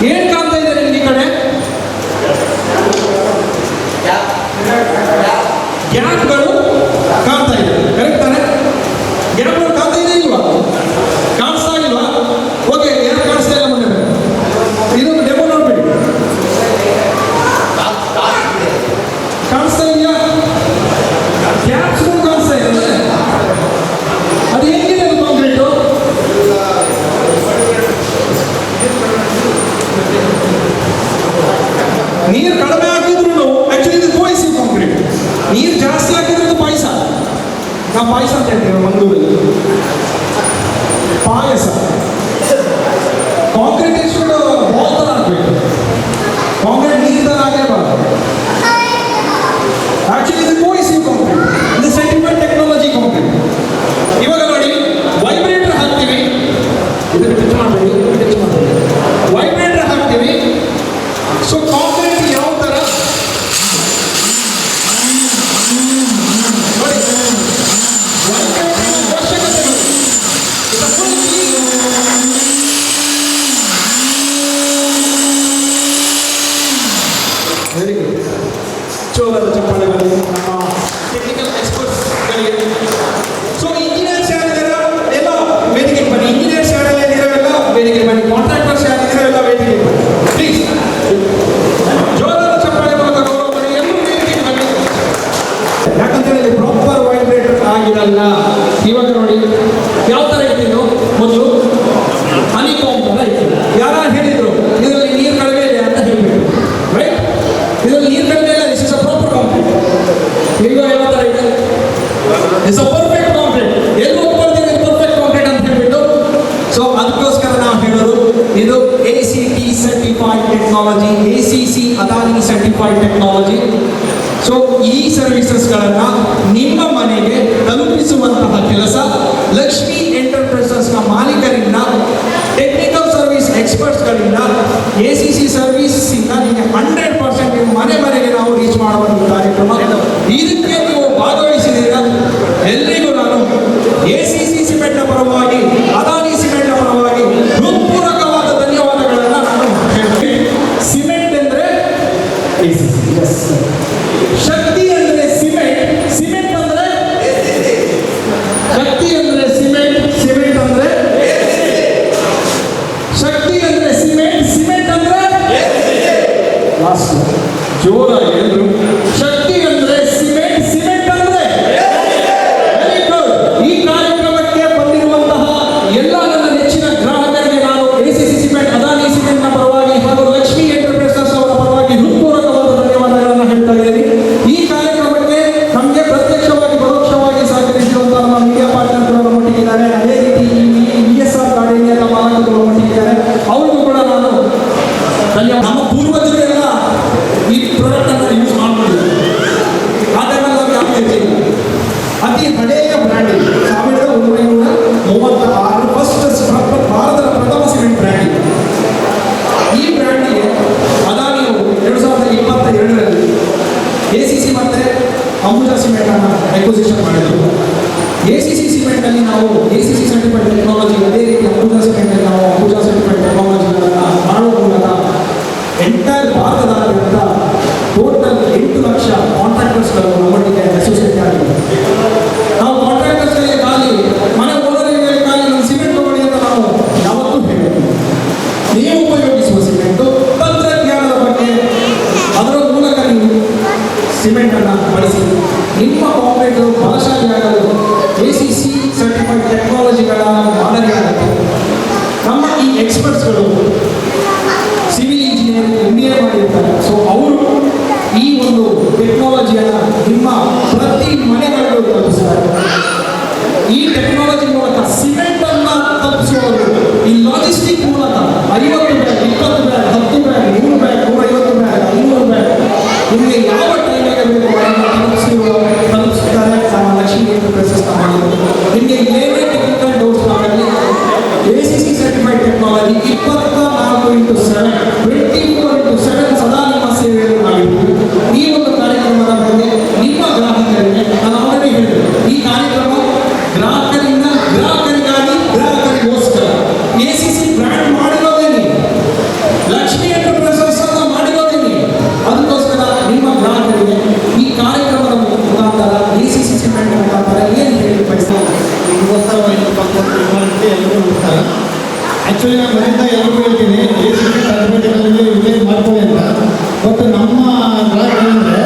ಏನು ಕಾಣ್ತಾ ಇದೆ ನಿಮ್ಗೆ ಈ ಕಡೆ? ಗ್ಯಾಪ್ಗಳು ಕಾಣ್ತಾ ಇದೆ. ಕರೆಕ್ಟ್ ತಾನೆ? ಗ್ಯಾಪ್ಗಳು ಕಾಣ್ತಾ ಇದೆ ಇಲ್ವಾ? ಕಾಣಿಸ್ತಾ ಇಲ್ವಾ? ಓಕೆ, ಯಾರು ಕಾಣಿಸ್ತಾ ಇಲ್ಲ ಮುಂದೆ? ಇದೊಂದು ಡೆಮೋ ನೋಡ್ಬಿಡಿ. ಕಾಣಿಸ್ತಾ ಇದೆಯಾ? ಗ್ಯಾಪ್ಸ್ಗಳು ಕಾಣಿಸ್ತಾ ಇದೆ. ಅದು ಹೆಂಗಿದೆ ಅದು ಕಾಂಕ್ರೀಟು? ನೀರು ಕಡಿಮೆ ಹಾಕಿದ್ರು ಆಕ್ಚುಲಿ ಇದು ಕೋಯಿಸಿವ್ ಕಾಂಕ್ರೀಟ್. ನೀರು ಜಾಸ್ತಿ ಹಾಕಿದ್ರೆ ಇದು ಪಾಯಸ. ನಾವು ಪಾಯಸ ಅಂತ ಹೇಳ್ತೇವೆ ಮಂಗಳೂರಲ್ಲಿ, ಪಾಯಸ. ಕಾಂಕ್ರೀಟ್ ಎಷ್ಟು ಬಾಲ್ ಥರ ಹಾಕಬೇಕು, ಕಾಂಕ್ರೀಟ್ ನೀರು ಥರ ಆಗಲೇಬಾರ್ದು. ಆಕ್ಚುಲಿ ಇದು ಕೋಯಿಸಿವ್ ಕಾಂಕ್ರೀಟ್, ಇದು ಸರ್ಟಿಫೈಡ್ ಟೆಕ್ನಾಲಜಿ ಕಾಂಕ್ರೀಟ್. ಇವಾಗ ನೋಡಿ, ವೈಬ್ರೇಟರ್ ಹಾಕ್ತೀವಿ, ಇದನ್ನು ಟಚ್ ಮಾಡಬೇಡಿ, ವೈಬ್ರೇಟರ್ ಹಾಕ್ತೀವಿ. ಸೊ ಕಾಂಕ್ರೀಟ್ ಯಾವ ಥರ ನೋಡಿ, ಅವಶ್ಯಕತೆ ವೆರಿ ಗುಡ್. ಚೋಳದ ಚಪ್ಪಾಳೆಗಳು ನಮ್ಮ ಟೆಕ್ನಿಕಲ್ ಎಕ್ಸ್ಪರ್ಟ್ಸ್ಗಳಿಗೆ. ಸೊ ಇಂಜಿನಿಯರ್ಸ್ ಯಾರಿದ್ದೀರ ಎಲ್ಲ ವೇದಿಕೆಗೆ ಬನ್ನಿ. ಇಂಜಿನಿಯರ್ಸ್ ಯಾರೆಲ್ಲ ವೇದಿಕೆಗೆ ಬನ್ನಿ. ಕಾಂಟ್ರಾಕ್ಟರ್ಸ್ ಯಾರಿದ್ದೀರ ಎಲ್ಲ ವೇದಿಕೆಗೆ ಬನ್ನಿ ಪ್ಲೀಸ್. ಜೋರಾದ ಚಪ್ಪಾಳೆ ಮೂಲಕ ಗೌರವ ಮಾಡಿ. ಎಲ್ಲರೂ ವೇದಿಕೆಗೆ ಬನ್ನಿ. ಯಾಕಂತೇಳಿ ಪ್ರಾಪರ್ ವೈಬ್ರೇಟರ್ ಆಗಿರಲ್ಲ. ಇವಾಗ ನೋಡಿ ಯಾವ ಥರ ಇಟ್ಟಿದ್ದು, ಮೊದಲು ಹನಿಕಾಂಬ್ ಥರ ಇಟ್ಟಿದ್ದು. ಯಾರು ಹೇಳಿದ್ರು ಇದರಲ್ಲಿ ನೀರು ಕಡಿಮೆ ಇದೆ ಅಂತ ಹೇಳ್ಬೇಕು, ರೈಟ್? ಇದರಲ್ಲಿ ನೀರು ಕಡಿಮೆ ಇಲ್ಲ, this is a proper concrete. ಈಗ ಯಾವ ಥರ ಇದೆ, ಇಟ್ಸ್ ಅ ಪರ್ಫೆಕ್ಟ್ ಕಾಂಕ್ರೀಟ್. ಎಲ್ಲರೂ ಒಪ್ಕೊಳ್ತೀವಿ ಪರ್ಫೆಕ್ಟ್ ಕಾಂಕ್ರೀಟ್ ಅಂತ ಹೇಳ್ಬಿಟ್ಟು. ಸೊ ಅದಕ್ಕೋಸ್ಕರ ನಾವು ಹೇಳೋದು ಇದು ACT certified technology, ACC Adani certified technology. So ಈ ಸರ್ವಿಸಸ್ಗಳನ್ನು ನಿಮ್ಮ ಮನೆಗೆ ತಲುಪಿಸುವಂತಹ ಕೆಲಸ ಲಕ್ಷ್ಮಿ ಎಂಟರ್ಪ್ರೈಸಸ್ನ ಮಾಲೀಕರಿಂದ, ಟೆಕ್ನಿಕಲ್ ಸರ್ವಿಸ್ ಎಕ್ಸ್ಪರ್ಟ್ಸ್ಗಳಿಂದ, ACC ಸರ್ವಿಸಿಂದ ನಿಮಗೆ 100% ನಿಮ್ಮ ಮನೆಗೆ ನಾವು ರೀಚ್ ಮಾಡುವಂಥ ಕಾರ್ಯಕ್ರಮ. ಇದಕ್ಕೆ ನೀವು ಭಾಗವಹಿಸಿದ್ದೀರಾ. ಎಲ್ರಿಗೂ ನಾನು ACC ಸಿಮೆಂಟ್ನ ಪರವಾಗಿ, ಅದಾನಿ ಸಿಮೆಂಟ್ನ ಪರವಾಗಿ ಹೃತ್ಪೂರ್ವಕವಾದ ಧನ್ಯವಾದಗಳನ್ನು ನಾನು ಹೇಳ್ತೀನಿ. ಸಿಮೆಂಟ್ ಅಂದರೆ ACC, ಶಕ್ತಿ ಅಂದರೆ ಸಿಮೆಂಟ್, ಸಿಮೆಂಟ್ ಅಂದರೆ ಶಕ್ತಿ ಅಂದರೆ ಸಿಮೆಂಟ್, ಸಿಮೆಂಟ್ ಅಂದರೆ ಶಕ್ತಿ ಅಂದರೆ ಸಿಮೆಂಟ್, ಸಿಮೆಂಟ್ ಅಂದರೆ ಲಾಸ್ಟ್ ಜೋರಾಗಿ ಎಲ್ಲರೂ ಶಕ್ತಿ ಅಂದರೆ ಸಿಮೆಂಟ್, ಸಿಮೆಂಟ್ ಅಂದರೆ ವೆರಿ ಗುಡ್. ಈ ಕಾರ್ಯಕ್ರಮಕ್ಕೆ ಬಂದಿರುವಂತಹ ಎಲ್ಲ ನನ್ನ ನೆಚ್ಚಿನ ಗ್ರಾಹಕರಿಗೆ ನಾನು ACC ಸಿಮೆಂಟ್, ಅದಾನಿ ಸಿಮೆಂಟ್ನ ಪರವಾಗಿ ಹಾಗೂ ಲಕ್ಷ್ಮಿ ಎಂಟರ್ಪ್ರೈಸಸ್ ಅವರ ಪರವಾಗಿ ಹೃತ್ಪೂರ್ವಕವಾದ ಧನ್ಯವಾದಗಳನ್ನು ಹೇಳ್ತಾ ಇದ್ದೀನಿ. ಈ ಕಾರ್ಯಕ್ರಮಕ್ಕೆ ನಮಗೆ ಪ್ರತ್ಯಕ್ಷವಾಗಿ ಪರೋಕ್ಷವಾಗಿ ಸಹಕರಿಸಿರುವಂತಹ ನಮ್ಮ ಮೀಡಿಯಾ ಪಾರ್ಟ್ನರ್ಗಳು ನಮ್ಮೊಟ್ಟಿಗಿದ್ದಾರೆ. ಅದೇ ರೀತಿ ESR ಗಾರ್ಡನಿಯರ ಮಾಲಕರು ನಮ್ಮೊಟ್ಟಿಗಿದ್ದಾರೆ. ಅವ್ರಿಗೂ ಕೂಡ ನಾನು ಧನ್ಯವಾದ. ನಮ್ಮ ಪೂರ್ವಜರೆಲ್ಲ ಈ ಪ್ರಾಡಕ್ಟ್ ಅನ್ನು ಯೂಸ್ ಮಾಡ್ಕೊಂಡಿದ್ದಾರೆ. ಆ ಟೈಮಲ್ಲಿ ನಾವು ಯಾವ ಇರ್ತೀವಿ, ಅತಿ ಹಳೆಯ ಬ್ರ್ಯಾಂಡ್ 1936 ಫಸ್ಟ್ ಭಾರತದ ಪ್ರಥಮ ಸಿಮೆಂಟ್ ಬ್ರ್ಯಾಂಡ್. ಈ ಬ್ರ್ಯಾಂಡಿಗೆ ಅದಾನಿಯವರು 2022ರಲ್ಲಿ ACC ಮತ್ತು ಅಂಬುಜಾ ಸಿಮೆಂಟ್ ಅನ್ನು ಅಕ್ವಿಸಿಷನ್ ಮಾಡಿದರು. ACC ಸಿಮೆಂಟಲ್ಲಿ ನಾವು ACC ಸರ್ಟಿಫೈಡ್ ಟೆಕ್ನಾಲಜಿ, ಅದೇ ರೀತಿ ಅಂಬುಜಾ ಸಿಮೆಂಟಲ್ಲಿ ನಾವು ಅಂಬುಜಾ ಸರ್ಟಿಫೈಡ್ ಟೆಕ್ನಾಲಜಿಗಳನ್ನು ಮಾಡುವ ಮೂಲಕ ಎಂಟೈರ್ ಭಾರತದಾದ್ಯಂತ ಟೋಟಲ್ 8 ಲಕ್ಷ ಕಾಂಟ್ರಾಕ್ಟರ್ಸ್ಗಳು ನಮ್ಮೊಟ್ಟಿಗೆ ಅಸೋಸಿಯೇಟ್ ಆಗಿದ್ದಾರೆ. ನಾವು ಕಾಂಟ್ರಾಕ್ಟರ್ಸ್ಗಳಿಗೆ ಖಾಲಿ ಮನೆ ಓನರ್ಗಳಿಗೆ ಖಾಲಿ ನಮ್ಮ ಸಿಮೆಂಟ್ ತಗೊಳ್ಳಿ ಅಂತ ನಾವು ಯಾವತ್ತೂ ಹೇಳಬೇಕು. ನೀವು ಉಪಯೋಗಿಸುವ ಸಿಮೆಂಟು ತಂತ್ರಜ್ಞಾನದ ಬಗ್ಗೆ, ಅದರ ಮೂಲಕ ನೀವು ಸಿಮೆಂಟನ್ನು ಬಳಸಿ ನಿಮ್ಮ ಕಾಂಕ್ರೀಟ್ ಬಲಶಾಲಿಯಾಗಲು ACC ಸರ್ಟಿಫೈಡ್ ಟೆಕ್ನಾಲಜಿಗಳ ಮಾದರಿಯಾಗುತ್ತೆ. ನಮ್ಮ ಈ ಎಕ್ಸ್ಪರ್ಟ್ಸ್ಗಳು ಸಿವಿಲ್ ಇಂಜಿನಿಯರಿಂಗ್ MBA ಮಾಡಿರ್ತಾರೆ. ಸೊ ಅವರು ಈ ಒಂದು ಟೆಕ್ನಾಲಜಿಯನ್ನು ನಿಮ್ಮ ಪ್ರತಿ ಮನೆಗಳಿಗೂ ತಲುಪಿಸ್ತಾರೆ. ಈ ಟೆಕ್ನಾಲಜಿ ಮೂಲಕ ಸಿಮೆಂಟನ್ನು ತಲುಪಿಸುವವರು ಈ ಲಾಜಿಸ್ಟಿಕ್ ಮೂಲಕ 50 bag, 20 bag, 10 bag, 100 bag, 150 bag, 500 bag ನಿಮಗೆ ಯಾವ ಟೈಮಿಗೆ ಬೇಕು ಅದನ್ನು ತಲುಪಿಸ್ತಾರೆ ನಮ್ಮ ಲಕ್ಷ್ಮಿ ಎಂಟರ್ಪ್ರೈಸಸ್ ಮಾಡಿದ್ರು. ನಿಮಗೆ ಏನೇ ಟೆಕ್ನಿಕಲ್ ಡೌಟ್ಸ್ ಆಗಲಿ ACC certified technology 24x7 24x7 ಸದಾ ನಿಮ್ಮ ಸೇವೆಯಲ್ಲಿ ಆಗಿರ್ತೀವಿ. ಈ ಒಂದು ಕಾರ್ಯಕ್ರಮದ ಬಗ್ಗೆ ನಿಮ್ಮ ಗ್ರಾಹಕರಿಗೆ ನಾನು ಆಲ್ರೆಡಿ ಹೇಳಿದೆ, ಈ ಕಾರ್ಯಕ್ರಮ ಗ್ರಾಹಕರಿಂದ ಗ್ರಾಹಕರಿಗಾಗಿ, ಗ್ರಾಹಕರಿಗೋಸ್ಕರ. ACC ಬ್ರ್ಯಾಂಡ್ ಮಾಡಿರೋದೇ ನೀವು, ಲಕ್ಷ್ಮಿ ಎಂಟರ್ಪ್ರೈಸಸ್ ಅನ್ನು ಮಾಡಿರೋದೇ ನೀವು. ಅದಕ್ಕೋಸ್ಕರ ನಿಮ್ಮ ಗ್ರಾಹಕರಿಗೆ ಈ ಕಾರ್ಯಕ್ರಮದ ಮುಖಾಂತರ ACC ಸಿಮೆಂಟ್ ಮುಖಾಂತರ ಏನು ಹೇಳಿ ಬಯಸ್ತಾರೆ? ಎಲ್ಲರೂ ಹೋಗ್ತಾರೆ. ಆ್ಯಕ್ಚುಲಿ ನಾನು ಮನೆಯಿಂದ ಎಲ್ಲರೂ ಹೇಳ್ತೀನಿ ACC ಸರ್ಟಿಫಿಕೇಟಲ್ಲಿ ಯೂಸ್ ಮಾಡ್ಕೊಳ್ಳಿ ಅಂತ. ಬಟ್ ನಮ್ಮ ಗ್ರಾಹಕ ಏನಂದರೆ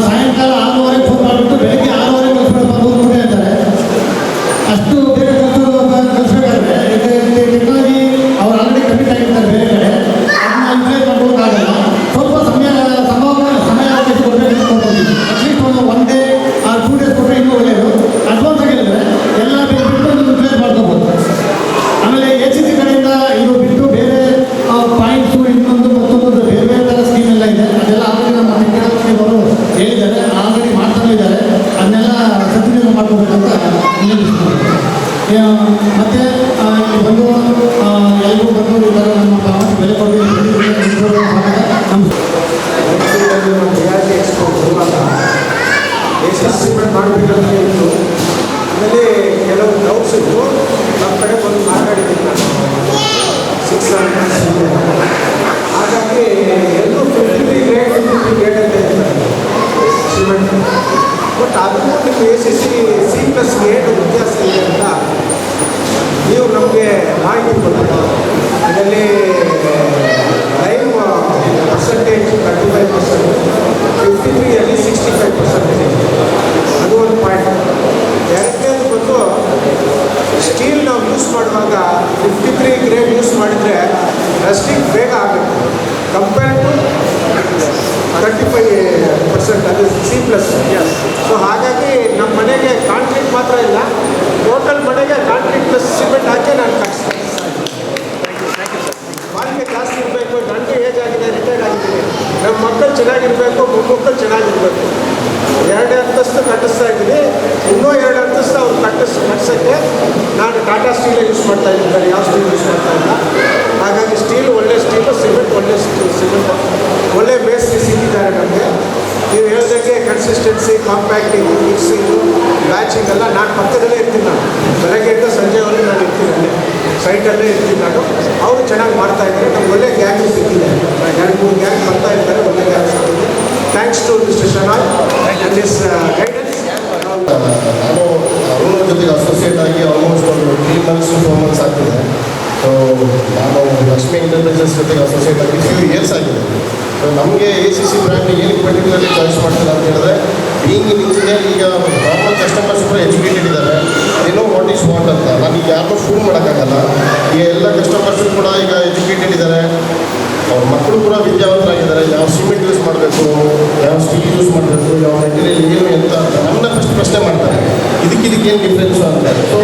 ಸಾಯಂಕಾಲ 6:30 ಫೋನ್ ಮಾಡಿಬಿಟ್ಟು ಬೆಳಗ್ಗೆ 6:30 ಕಲಿಸ್ಬಿಟ್ಟು ಅಂತಾರೆ. ಅಷ್ಟು ಬೇಗ ಕಲಿಸ್ಬೇಕಾದ್ರೆ ಟೆಕ್ನಾಲಜಿ ಅವ್ರು ಆಲ್ರೆಡಿ ಕಮಿಟ್ ಆಗಿರ್ತಾರೆ ಬೇರೆ ಕಡೆ, ಅದನ್ನ ಯೂಟಿಲೈಸ್ ಮಾಡ್ಕೊಳ್ಳೋಕ್ಕಾಗಲ್ಲ. ಸ್ವಲ್ಪ ಸಮಯ ರಿಯಾಲಿಟಿ ಎಕ್ಸ್ಪೋ ಬರುವಾಗ ಎಸ್ಟಿಮೇಟ್ ಮಾಡಬೇಕಂತ ಇತ್ತು. ಆಮೇಲೆ ಕೆಲವು ಡೌಟ್ಸ್ ಇತ್ತು. ನಮ್ಮ ಕಡೆ ಬಂದು ಮಾತಾಡಿದ್ದೀನಿ ನಾನು 6 months ಹಿಂದೆ. ಹಾಗಾಗಿ ಎಲ್ಲರೂ 53 ಗ್ರೇಡ್ ಅಂತ ಹೇಳ್ತಾರೆ ಸಿಮೆಂಟ್. ಬಟ್ ಅದನ್ನು ನಿಮ್ಮ ACC C+A ವ್ಯತ್ಯಾಸ ಇದೆ ಅಂತ ನೀವು ನಮಗೆ ಮಾಹಿತಿ ಕೊಟ್ಟಿದ್ದು. ಇದರಲ್ಲಿ ಲೈವ್ ಪರ್ಸೆಂಟೇಜ್ 35%, 53ಯಲ್ಲಿ 65% ಅದು ಒಂದು ಪಾಯಿಂಟ್. ಎರಡನೇದು ಬಂದು ಸ್ಟೀಲ್ ನಾವು ಯೂಸ್ ಮಾಡುವಾಗ 53 ಗ್ರೇಡ್ ಯೂಸ್ ಮಾಡಿದರೆ ರಸ್ಟಿಂಗ್ ಬೇಗ ಆಗುತ್ತೆ ಕಂಪೇರ್ ಟು 35% ಅದು C+. ಸೊ ಹಾಗಾಗಿ ನಮ್ಮ ಮನೆಗೆ ಕಾಂಕ್ರೀಟ್ ಮಾತ್ರ ಇಲ್ಲ, ಟೋಟಲ್ ಮನೆಗೆ ಕಾಂಕ್ರೀಟ್ ಪ್ಲಸ್ ಸಿಮೆಂಟ್ ಹಾಕಿ ನಾನು ಕಟ್ಸ್ತೀನಿ. ಬಾಳಿಕೆ ಜಾಸ್ತಿ ಇರಬೇಕು, ನನಗೆ ಏಜ್ ಆಗಿದೆ, ರಿಟೈರ್ಡ್ ಆಗಿದ್ದೀನಿ, ನಮ್ಮ ಮಕ್ಕಳು ಚೆನ್ನಾಗಿರಬೇಕು, ಮೊಮ್ಮಕ್ಕಳು ಚೆನ್ನಾಗಿರಬೇಕು. 2 ಅಂತಸ್ತು ಕಟ್ಟಿಸ್ತಾ ಇದ್ದೀನಿ, ಇನ್ನೂ 2 ಅಂತಸ್ತು ಅವ್ರು ಕಟ್ಸೋಕ್ಕೆ ನಾನು ಟಾಟಾ ಸ್ಟೀಲೇ ಯೂಸ್ ಮಾಡ್ತಾ ಇದ್ದೀನಿ, ಯಾವ ಸ್ಟೀಲ್ ಯೂಸ್ ಮಾಡ್ತಾ ಇಲ್ಲ. ಹಾಗಾಗಿ ಸ್ಟೀಲ್ ಒಳ್ಳೆ ಸ್ಟೀಲು, ಸಿಮೆಂಟ್ ಒಳ್ಳೆ ಸಿಮೆಂಟ್, ಒಳ್ಳೆ ಮೇಸ್ತ್ರಿ ಸಿಕ್ಕಿದ್ದಾರೆ ನಮಗೆ. ನೀವು ಹೇಳ್ದಂಗೆ ಕನ್ಸಿಸ್ಟೆನ್ಸಿ, ಕಾಂಪ್ಯಾಕ್ಟಿಂಗು, ಮಿಕ್ಸಿಂಗು, ಬ್ಯಾಚಿಂಗ್ ಎಲ್ಲ ನಾನು ಪಕ್ಕದಲ್ಲೇ ಇರ್ತೀನಿ. ನಾನು ಬೆಳಗ್ಗೆಯಿಂದ ಸಂಜೆವರೆಗೂ ನಾನು ಇರ್ತೀನಿ, ಅಲ್ಲೇ ಸೈಟಲ್ಲೇ ಇರ್ತೀನಿ ನಾನು. ಅವರು ಚೆನ್ನಾಗಿ ಮಾಡ್ತಾಯಿದ್ದಾರೆ. ನಮ್ಗೆ ಒಳ್ಳೆ ಗ್ಯಾಂಗ್ ಸಿಕ್ಕಿದೆ, 2-3 ಗ್ಯಾಂಗ್ ಬರ್ತಾ ಇದ್ದಾರೆ, ಒಳ್ಳೆ ಗ್ಯಾಂಗ್ ಸಿಕ್ಕಿದೆ. Thanks to mister Shenoy and this guidance. ನಾನು ಅವ್ರ ಜೊತೆಗೆ ಅಸೋಸಿಯೇಟ್ ಆಗಿ ಆಲ್ಮೋಸ್ಟ್ ಒಂದು 3 months to 4 months ಆಗ್ತಿದೆ. ಸೊ ನಾನು ಲಕ್ಷ್ಮಿ ಎಂಟರ್ಪ್ರೈಸಸ್ ಜೊತೆಗೆ ಅಸೋಸಿಯೇಟ್ ಆಗಿ ಫ್ಯೂ ಇಯರ್ಸ್ ಆಗಿದೆ. ಸೊ ನಮಗೆ ACC ಬ್ರ್ಯಾಂಡ್ ಏನಕ್ಕೆ ಪರ್ಟಿಕ್ಯುಲರ್ಲಿ ಚಾಯ್ಸ್ ಮಾಡ್ತಾರೆ ಅಂತ ಹೇಳಿದ್ರೆ, ಬೀಯಿಂಗ್ ಇನ್ ಇಂಜಿನಿಯರ್, ಈಗ ನಾರ್ಮಲ್ ಕಸ್ಟಮರ್ಸ್ ಕೂಡ ಎಜುಕೇಟೆಡ್ ಇದ್ದಾರೆ, ಏನೋ ವಾಟ್ ಈಸ್ ವಾಟ್ ಅಂತ. ನನಗೆ ಯಾರನ್ನೂ ಫೂಲ್ ಮಾಡೋಕ್ಕಾಗಲ್ಲ. ಈ ಎಲ್ಲ ಕಸ್ಟಮರ್ಸು ಕೂಡ ಈಗ ಎಜುಕೇಟೆಡ್ ಇದ್ದಾರೆ, ಅವ್ರ ಮಕ್ಕಳು ಕೂಡ ವಿದ್ಯಾವಂತರಾಗಿದ್ದಾರೆ. ಯಾವ ಸಿಮೆಂಟ್ ಯೂಸ್ ಮಾಡಬೇಕು, ಯಾವ ಸ್ಟೀಲ್ ಯೂಸ್ ಮಾಡಬೇಕು, ಯಾವ ಮೆಟೀರಿಯಲ್ ಏನು ಅಂತ ನಮ್ಮನ್ನ ಫಸ್ಟ್ ಪ್ರಶ್ನೆ ಮಾಡ್ತಾರೆ, ಇದಕ್ಕೇನು ಡಿಫ್ರೆನ್ಸು ಅಂತ. ಸೊ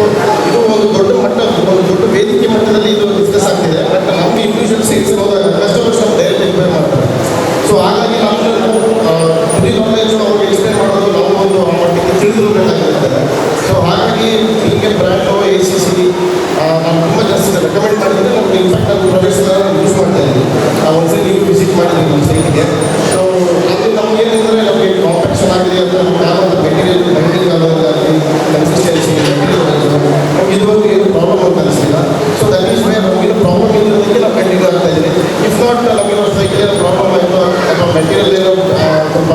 ಇದು ಒಂದು ದೊಡ್ಡ ಮಟ್ಟ, ಒಂದು ದೊಡ್ಡ ವೇದಿಕೆ ಮಟ್ಟದಲ್ಲಿ ಇದು ಡಿಸ್ಕಸ್ ಆಗ್ತಿದೆ. ಬಟ್ ನಮಗೆ ಇಂಡಿವಿಜುವಲ್ ಸೇಲ್ಸ್ ಹೋದಾಗ ಕಸ್ಟಮರ್ಸ್ ನಾವು ಡೈರೆಕ್ಟ್ ಎಕ್ಸ್ಪ್ಲೇನ್ ಮಾಡ್ತಾರೆ. ಸೊ ಹಾಗಾಗಿ ನಾವು ಬರೀ ನಾಲೆಜು ಅವ್ರಿಗೆ ಎಕ್ಸ್ಪ್ಲೇನ್ ಮಾಡೋದು ನಾವು ಒಂದು ಮಟ್ಟಿಗೆ ತಿಳಿದಿರಬೇಕಾಗಿರ್ತದೆ. ಸೊ ಹಾಗಾಗಿ ಹೀಗೆ ಬ್ರ್ಯಾಂಡು ACC ನಾನು ತುಂಬ ಜಾಸ್ತಿ ರೆಕಮೆಂಡ್ ಮಾಡಿದರೆ ನಮಗೆ ಇನ್ಫ್ಯಾಕ್ಟ್ ನಾನು ಪ್ರೊಡಕ್ಟ್ಸ್ನ ಯೂಸ್ ಮಾಡ್ತಾ ಇದ್ದೀನಿ. ಒಂದ್ಸರಿ ನೀವು ವಿಸಿಟ್ ಮಾಡಿದ್ರಿ ನಮ್ಮ ಸೈಟ್ಗೆ. ಸೊ ಅದು ನಮ್ಗೆ ಏನಂದರೆ ನಮಗೆ ಕಾಂಪ್ಯಾಕ್ಷನ್ ಆಗಿದೆ ಅಂತ ಯಾವ್ದು ಮೆಟೀರಿಯಲ್ ಬೈಂಡಿಂಗ್ ಆಗೋದಾಗಲಿ, ಕನ್ಸಿಸ್ಟೆನ್ಸಿ, ನಮ್ಗೆ ಇದುವರೆಗೂ ಏನು ಪ್ರಾಬ್ಲಮ್ ಅಂತ ಅನಿಸ್ತಿಲ್ಲ. ಸೊ ದಟ್ ಈಸ್ ವೇ ನಮಗೇನು ಪ್ರಾಬ್ಲಮ್ ಇರೋದಕ್ಕೆ ನಾವು ಕಂಟಿನ್ಯೂ ಆಗ್ತಾ ಇದ್ದೀವಿ. ಇಫ್ ನಾಟ್ ನಮಗೆ ಸೈಕಲ್ ಏನೋ ಪ್ರಾಬ್ಲಮ್ ಆಯಿತು ಅಥವಾ ಮೆಟೀರಿಯಲ್ ಏನೋ ಸ್ವಲ್ಪ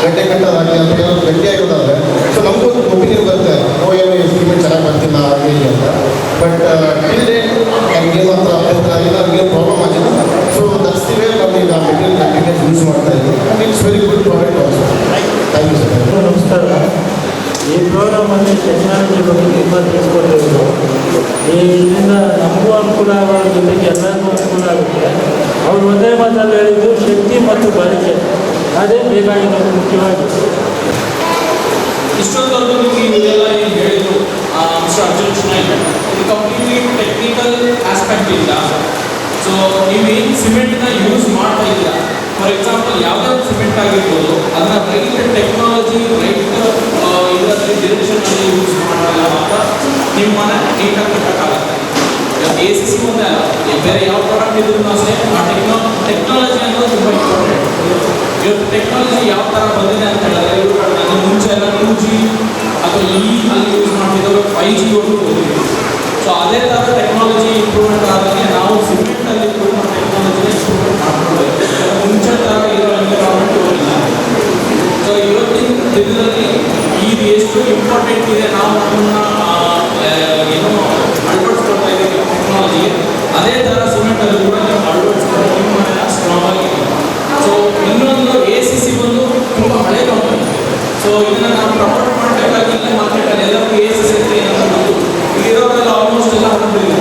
ಗಂಟೆ ಕಟ್ಟೋದಾಗಲಿ ಅಥವಾ ಏನೋ ಗಟ್ಟಿಯಾಗಿರೋದಾದರೆ ಸೊ ನಮಗೂ ಒಂದು ಒಪಿನಿಯನ್ ಬರುತ್ತೆ, ಏನೋ ಎಸ್ಟಿಮೇಟ್ ಚೆನ್ನಾಗಿ ಬರ್ತಿಲ್ಲ ಹಾಗೆ ಹೀಗೆ ಅಂತ. ಬಟ್ ಇಲ್ಲದೆ ನಮಗೇನು ಮಾತ್ರ ಅಭ್ಯಂತರ ಆಗಿಲ್ಲ, ನಮಗೇನು ಪ್ರಾಬ್ಲಮ್ ಆಗಿಲ್ಲ. ಸೊ ದಟ್ಸ್ ದಿ ವೇ ನಾವು ಈಗ ಮೆಟೀರಿಯಲ್ ಕಂಟಿನ್ಯೂಸ್ ಯೂಸ್ ಮಾಡ್ತಾ ಇದ್ದೀವಿ. It's very good product also. Thank you sir. ನಮಸ್ಕಾರ. ಈ ಪ್ರೋಗ್ರಾಮಲ್ಲಿ ಟೆಕ್ನಾಲಜಿ ಬಗ್ಗೆ ತುಂಬ ತಿಳಿಸ್ಕೊಟ್ಟಿದ್ರು. ಇದರಿಂದ ನಮಗೂ ಅನುಕೂಲ ಆಗೋದ್ರ ಜೊತೆಗೆ ಎಲ್ಲರಿಗೂ ಅನುಕೂಲ ಆಗುತ್ತೆ. ಅವರು ಒಂದೇ ಮಾತಲ್ಲಿ ಹೇಳಿದ್ದು ಶಕ್ತಿ ಮತ್ತು ಬಳಕೆ, ಅದೇ ಬೇಕಾಗಿರೋದು ಮುಖ್ಯವಾಗಿ. ಇಷ್ಟೊಂದವರೆಗೂ ನಿಮಗೆ ಇದೆಲ್ಲ ಏನು ಹೇಳಿದ್ರು ಮಿಸ್ಟರ್ ಅರ್ಜುನ್ ಶನಾಯ್, ಇದು ಕಂಪ್ಲೀಟ್ಲಿ ಟೆಕ್ನಿಕಲ್ ಆಸ್ಪೆಕ್ಟ್ ಇಲ್ಲ. ಸೊ ನೀವೇನು ಸಿಮೆಂಟ್ನ ಯೂಸ್ ಮಾಡ್ತಾ ಇಲ್ಲ, ಫಾರ್ ಎಕ್ಸಾಂಪಲ್ ಯಾವುದೇ ಒಂದು ಸಿಮೆಂಟ್ ಆಗಿರ್ಬೋದು, ಅದನ್ನ ರೈಟ್ ಟೆಕ್ನಾಲಜಿ, ರೈಟ್ ಇದರಲ್ಲಿ ಡಿರೆಕ್ಷನಲ್ಲಿ ಯೂಸ್ ಮಾಡಲ್ಲ ಅಂತ ನಿಮ್ಮ ಮನೆ ನೀಟಾಗಿ ಕಟ್ಟಕ್ಕಾಗತ್ತೆ. ACC ಒಂದೇ ಅಲ್ಲ, ಬೇರೆ ಯಾವ ಪ್ರಾಡಕ್ಟ್ ಇದ್ರೂ ಅಷ್ಟೇ ಆ ಟೆಕ್ನಾಲಜಿ ಅನ್ನೋದು ತುಂಬ ಇಂಪಾರ್ಟೆಂಟ್. ಇವತ್ತು ಟೆಕ್ನಾಲಜಿ ಯಾವ ಥರ ಬಂದಿದೆ ಅಂತ ಹೇಳಿದ್ರೆ, ಅದು ಮುಂಚೆ ಎಲ್ಲ 2G ಅಥವಾ ಅಲ್ಲಿ ಯೂಸ್ ಮಾಡ್ತಿದ್ದವರು 5G ವರೆಗೂ ಹೋಗಿದ್ದೀವಿ. ಸೊ ಅದೇ ಥರ ಟೆಕ್ನಾಲಜಿ ಇಂಪ್ರೂವ್ಮೆಂಟ್ ಆದಾಗೆ ನಾವು ಸಿಮೆಂಟಲ್ಲಿ ಕೂಡ ಟೆಕ್ನಾಲಜಿನ ಇಂಪ್ರೂವ್ಮೆಂಟ್ ಮಾಡ್ಕೊಳ್ಬೇಕು. ಮುಂಚೆ ಥರ ಇರೋ ಎನ್ವಿರಾನ್ಮೆಂಟ್ ಹೋಗಿಲ್ಲ. ಸೊ ಇವತ್ತಿನ ದಿನದಲ್ಲಿ ಇದು ಎಷ್ಟು ಇಂಪಾರ್ಟೆಂಟ್ ಇದೆ, ನಾವು ಅದನ್ನು ಏನೋ ಅಳವಡಿಸ್ಕೊಳ್ತಾ ಇದ್ದೀವಿ ಟೆಕ್ನಾಲಜಿ, ಅದೇ ಥರ ಸಿಮೆಂಟಲ್ಲಿ ಕೂಡ ನೀವು ಅಳವಡಿಸ್ಕೊಂಡು ನಿಮ್ಮ ಮನೆಯ ಸ್ಟ್ರಾಂಗ್ ಆಗಿದೆ. ಸೊ ಇನ್ನೊಂದು ACC ಬಂದು ತುಂಬ ಹಳೆ ಕಂಪನಿ. ಸೊ ಇದನ್ನು ನಾವು ಪ್ರಮೋಟ್ ಮಾಡಬೇಕಾಗಿಲ್ಲ ಮಾರ್ಕೆಟಲ್ಲಿ, ಎಲ್ಲರಿಗೂ ACC ಅಂತ ಬಂದು ಇಲ್ಲಿರೋರೆಲ್ಲ ಆಲ್ಮೋಸ್ಟ್ ಎಲ್ಲ ಹೊರಟಿದೆ.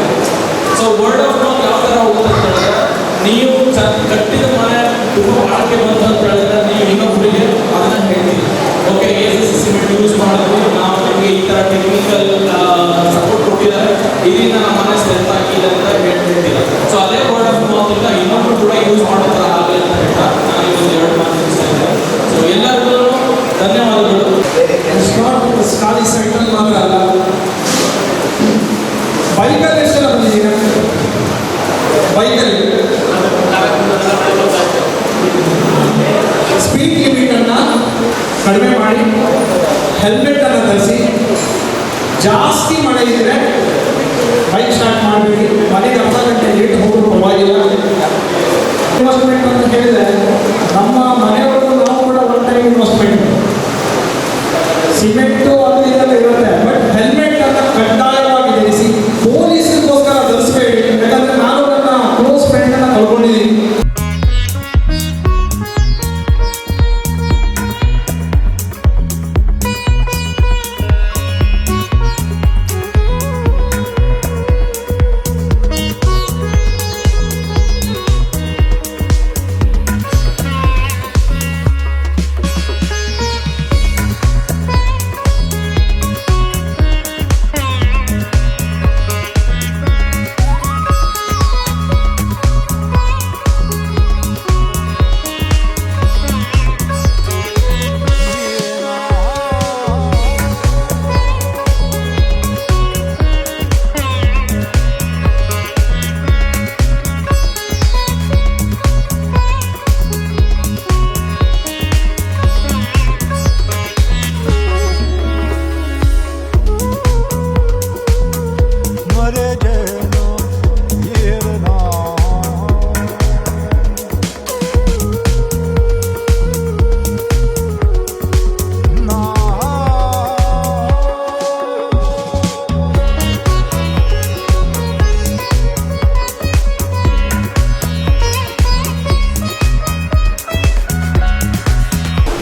ಸೊ ವರ್ಡ್ ಆಫ್ ಮೌತ್ ಯಾವ ಥರ ಹೋಗುತ್ತೆ ಅಂತ ಹೇಳಿದ್ರೆ, ನೀವು ಕಟ್ಟಿದ ಮನೆ ತುಂಬ ಬಾಳಿಕೆ ಬಂತು ಅಂತ ಹೇಳಿದ್ರೆ ನೀವು ಇನ್ನೊಬ್ಬರಿಗೆ ಅದನ್ನು ಹೇಳ್ತೀವಿ, ಓಕೆ ACC ಸಿಮೆಂಟ್ ಯೂಸ್ ಮಾಡಿದ್ವಿ, ನಾವು ನಿಮಗೆ ಈ ಥರ ಟೆಕ್ನಿಕಲ್ ಸಪೋರ್ಟ್ ಕೊಟ್ಟಿದ್ದಾರೆ, ಇದರಿಂದ ನಮ್ಮ ಮನೆ ಸ್ಟ್ರೆಂತ್ ಆಗಿದೆ ಅಂತ ಹೇಳ್ತೀರ. ಸೊ ಅದೇ ವರ್ಡ್ ಆಫ್ ಮೌತ್ ಇಂದ ಇನ್ನೊಬ್ರು ಕೂಡ ಯೂಸ್ ಮಾಡೋ ಥರ ಆಗಲಿ ಅಂತ ಹೇಳ್ತಾ ನಾನು ಇವತ್ತು 2 ಮಾತು ತಿಳಿಸ್ತಾ ಇದ್ದೇನೆ. ಸೊ ಎಲ್ಲರಿಗೂ ಧನ್ಯವಾದಗಳು. ಖಾಲಿ ಸೈಟಲ್ಲಿ ಮಾತ್ರ ಅಲ್ಲ, ಬೈಕಲ್ಲಿ ಎಷ್ಟು ಜನ ಬಂದಿದ್ದೀರಾ? ಬೈಕಲ್ಲಿ ಹೆಲ್ಮೆಟನ್ನು ಧರಿಸಿ. ಜಾಸ್ತಿ ಮಳೆ ಇದ್ದರೆ ಬೈಕ್ ಸ್ಟಾರ್ಟ್ ಮಾಡಬೇಡಿ. ಮನೆಗೆ ಅರ್ಧ ಗಂಟೆ ಲೇಟ್ ಹೋಗೋದು ಪರವಾಗಿಲ್ಲ. ಇನ್ವೆಸ್ಟ್ಮೆಂಟ್ ಅಂತ ಹೇಳಿದರೆ ನಮ್ಮ ಮನೆಯವರು ನಾವು ಕೂಡ ಒನ್ ಟೈಮ್ ಇನ್ವೆಸ್ಟ್ಮೆಂಟ್. ಸಿಮೆಂಟು ಅದು ಇದೆಲ್ಲ ಇರುತ್ತೆ, ಬಟ್ ಹೆಲ್ಮೆಟ್ ಅನ್ನು ಕಡ್ಡಾಯವಾಗಿ ಧರಿಸಿ. ಪೊಲೀಸರಿಗೋಸ್ಕರ ಧರಿಸಬೇಡಿ, ಯಾಕಂದರೆ ನಾನು ನನ್ನ ಕ್ಲೋಸ್ ಫ್ರೆಂಡನ್ನು ಕಳ್ಕೊಂಡಿದ್ದೀನಿ.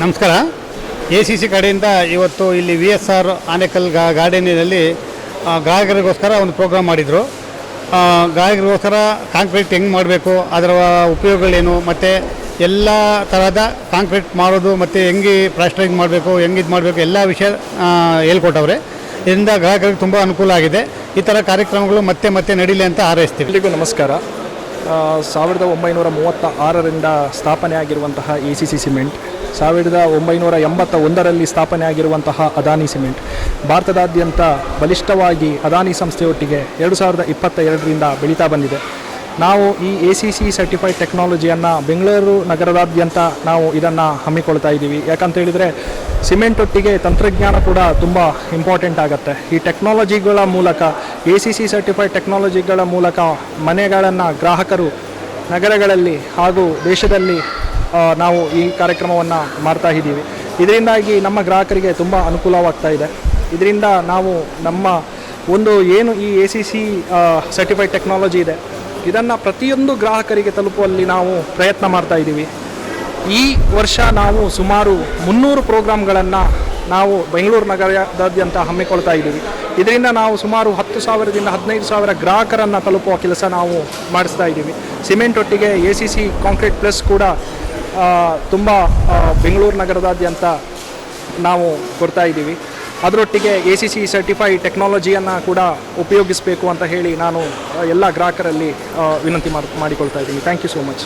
ನಮಸ್ಕಾರ. ACC ಕಡೆಯಿಂದ ಇವತ್ತು ಇಲ್ಲಿ VSR ಆನೇಕಲ್ ಗಾರ್ಡನಿನಲ್ಲಿ ಗ್ರಾಹಕರಿಗೋಸ್ಕರ ಒಂದು ಪ್ರೋಗ್ರಾಮ್ ಮಾಡಿದರು. ಗ್ರಾಹಕರಿಗೋಸ್ಕರ ಕಾಂಕ್ರೀಟ್ ಹೆಂಗೆ ಮಾಡಬೇಕು, ಅದರ ಉಪಯೋಗಗಳೇನು, ಮತ್ತು ಎಲ್ಲ ಥರದ ಕಾಂಕ್ರೀಟ್ ಮಾಡೋದು ಮತ್ತು ಹೆಂಗೆ ಪ್ಲಾಸ್ಟರಿಂಗ್ ಮಾಡಬೇಕು, ಹೆಂಗೆ ಇದು ಮಾಡಬೇಕು, ಎಲ್ಲ ವಿಷಯ ಹೇಳ್ಕೊಟ್ಟವ್ರೆ. ಇದರಿಂದ ಗ್ರಾಹಕರಿಗೆ ತುಂಬ ಅನುಕೂಲ ಆಗಿದೆ. ಈ ಥರ ಕಾರ್ಯಕ್ರಮಗಳು ಮತ್ತೆ ಮತ್ತೆ ನಡೀಲಿ ಅಂತ ಹಾರೈಸ್ತೀವಿ. ಎಲ್ಲಿಗೂ ನಮಸ್ಕಾರ. 1936ರಿಂದ ಸ್ಥಾಪನೆ ಆಗಿರುವಂತಹ ACC ಸಿಮೆಂಟ್, 1981ರಲ್ಲಿ ಸ್ಥಾಪನೆ ಆಗಿರುವಂತಹ ಅದಾನಿ ಸಿಮೆಂಟ್, ಭಾರತದಾದ್ಯಂತ ಬಲಿಷ್ಠವಾಗಿ ಅದಾನಿ ಸಂಸ್ಥೆಯೊಟ್ಟಿಗೆ 2022ರಿಂದ ಬೆಳೀತಾ ಬಂದಿದೆ. ನಾವು ಈ ACC ಸರ್ಟಿಫೈಡ್ ಟೆಕ್ನಾಲಜಿಯನ್ನು ಬೆಂಗಳೂರು ನಗರದಾದ್ಯಂತ ನಾವು ಇದನ್ನು ಹಮ್ಮಿಕೊಳ್ತಾ ಇದ್ದೀವಿ. ಯಾಕಂತ ಹೇಳಿದರೆ ಸಿಮೆಂಟ್ ಒಟ್ಟಿಗೆ ತಂತ್ರಜ್ಞಾನ ಕೂಡ ತುಂಬ ಇಂಪಾರ್ಟೆಂಟ್ ಆಗುತ್ತೆ. ಈ ಟೆಕ್ನಾಲಜಿಗಳ ಮೂಲಕ, ACC ಸರ್ಟಿಫೈಡ್ ಟೆಕ್ನಾಲಜಿಗಳ ಮೂಲಕ ಮನೆಗಳನ್ನು ಗ್ರಾಹಕರು ನಗರಗಳಲ್ಲಿ ಹಾಗೂ ದೇಶದಲ್ಲಿ ನಾವು ಈ ಕಾರ್ಯಕ್ರಮವನ್ನು ಮಾಡ್ತಾ ಇದ್ದೀವಿ. ಇದರಿಂದಾಗಿ ನಮ್ಮ ಗ್ರಾಹಕರಿಗೆ ತುಂಬ ಅನುಕೂಲವಾಗ್ತಾ ಇದೆ. ಇದರಿಂದ ನಾವು ನಮ್ಮ ಏನು ಈ ACC ಸರ್ಟಿಫೈಡ್ ಟೆಕ್ನಾಲಜಿ ಇದೆ, ಇದನ್ನು ಪ್ರತಿಯೊಂದು ಗ್ರಾಹಕರಿಗೆ ತಲುಪುವಲ್ಲಿ ನಾವು ಪ್ರಯತ್ನ ಮಾಡ್ತಾ ಇದ್ದೀವಿ. ಈ ವರ್ಷ ನಾವು ಸುಮಾರು 300 ಪ್ರೋಗ್ರಾಮ್ಗಳನ್ನು ನಾವು ಬೆಂಗಳೂರು ನಗರದಾದ್ಯಂತ ಹಮ್ಮಿಕೊಳ್ತಾ ಇದ್ದೀವಿ. ಇದರಿಂದ ನಾವು ಸುಮಾರು 10,000ದಿಂದ 15,000 ಗ್ರಾಹಕರನ್ನು ತಲುಪುವ ಕೆಲಸ ನಾವು ಮಾಡಿಸ್ತಾ ಇದ್ದೀವಿ. ಸಿಮೆಂಟ್ ಒಟ್ಟಿಗೆ ACC ಕಾಂಕ್ರೀಟ್ ಪ್ಲಸ್ ಕೂಡ ತುಂಬ ಬೆಂಗಳೂರು ನಗರದಾದ್ಯಂತ ನಾವು ಕೊಡ್ತಾ ಇದ್ದೀವಿ. ಅದರೊಟ್ಟಿಗೆ ACC ಸರ್ಟಿಫೈಡ್ ಟೆಕ್ನಾಲಜಿಯನ್ನು ಕೂಡ ಉಪಯೋಗಿಸಬೇಕು ಅಂತ ಹೇಳಿ ನಾನು ಎಲ್ಲ ಗ್ರಾಹಕರಲ್ಲಿ ವಿನಂತಿ ಮಾಡಿಕೊಳ್ತಾ ಇದ್ದೀನಿ. Thank you so much.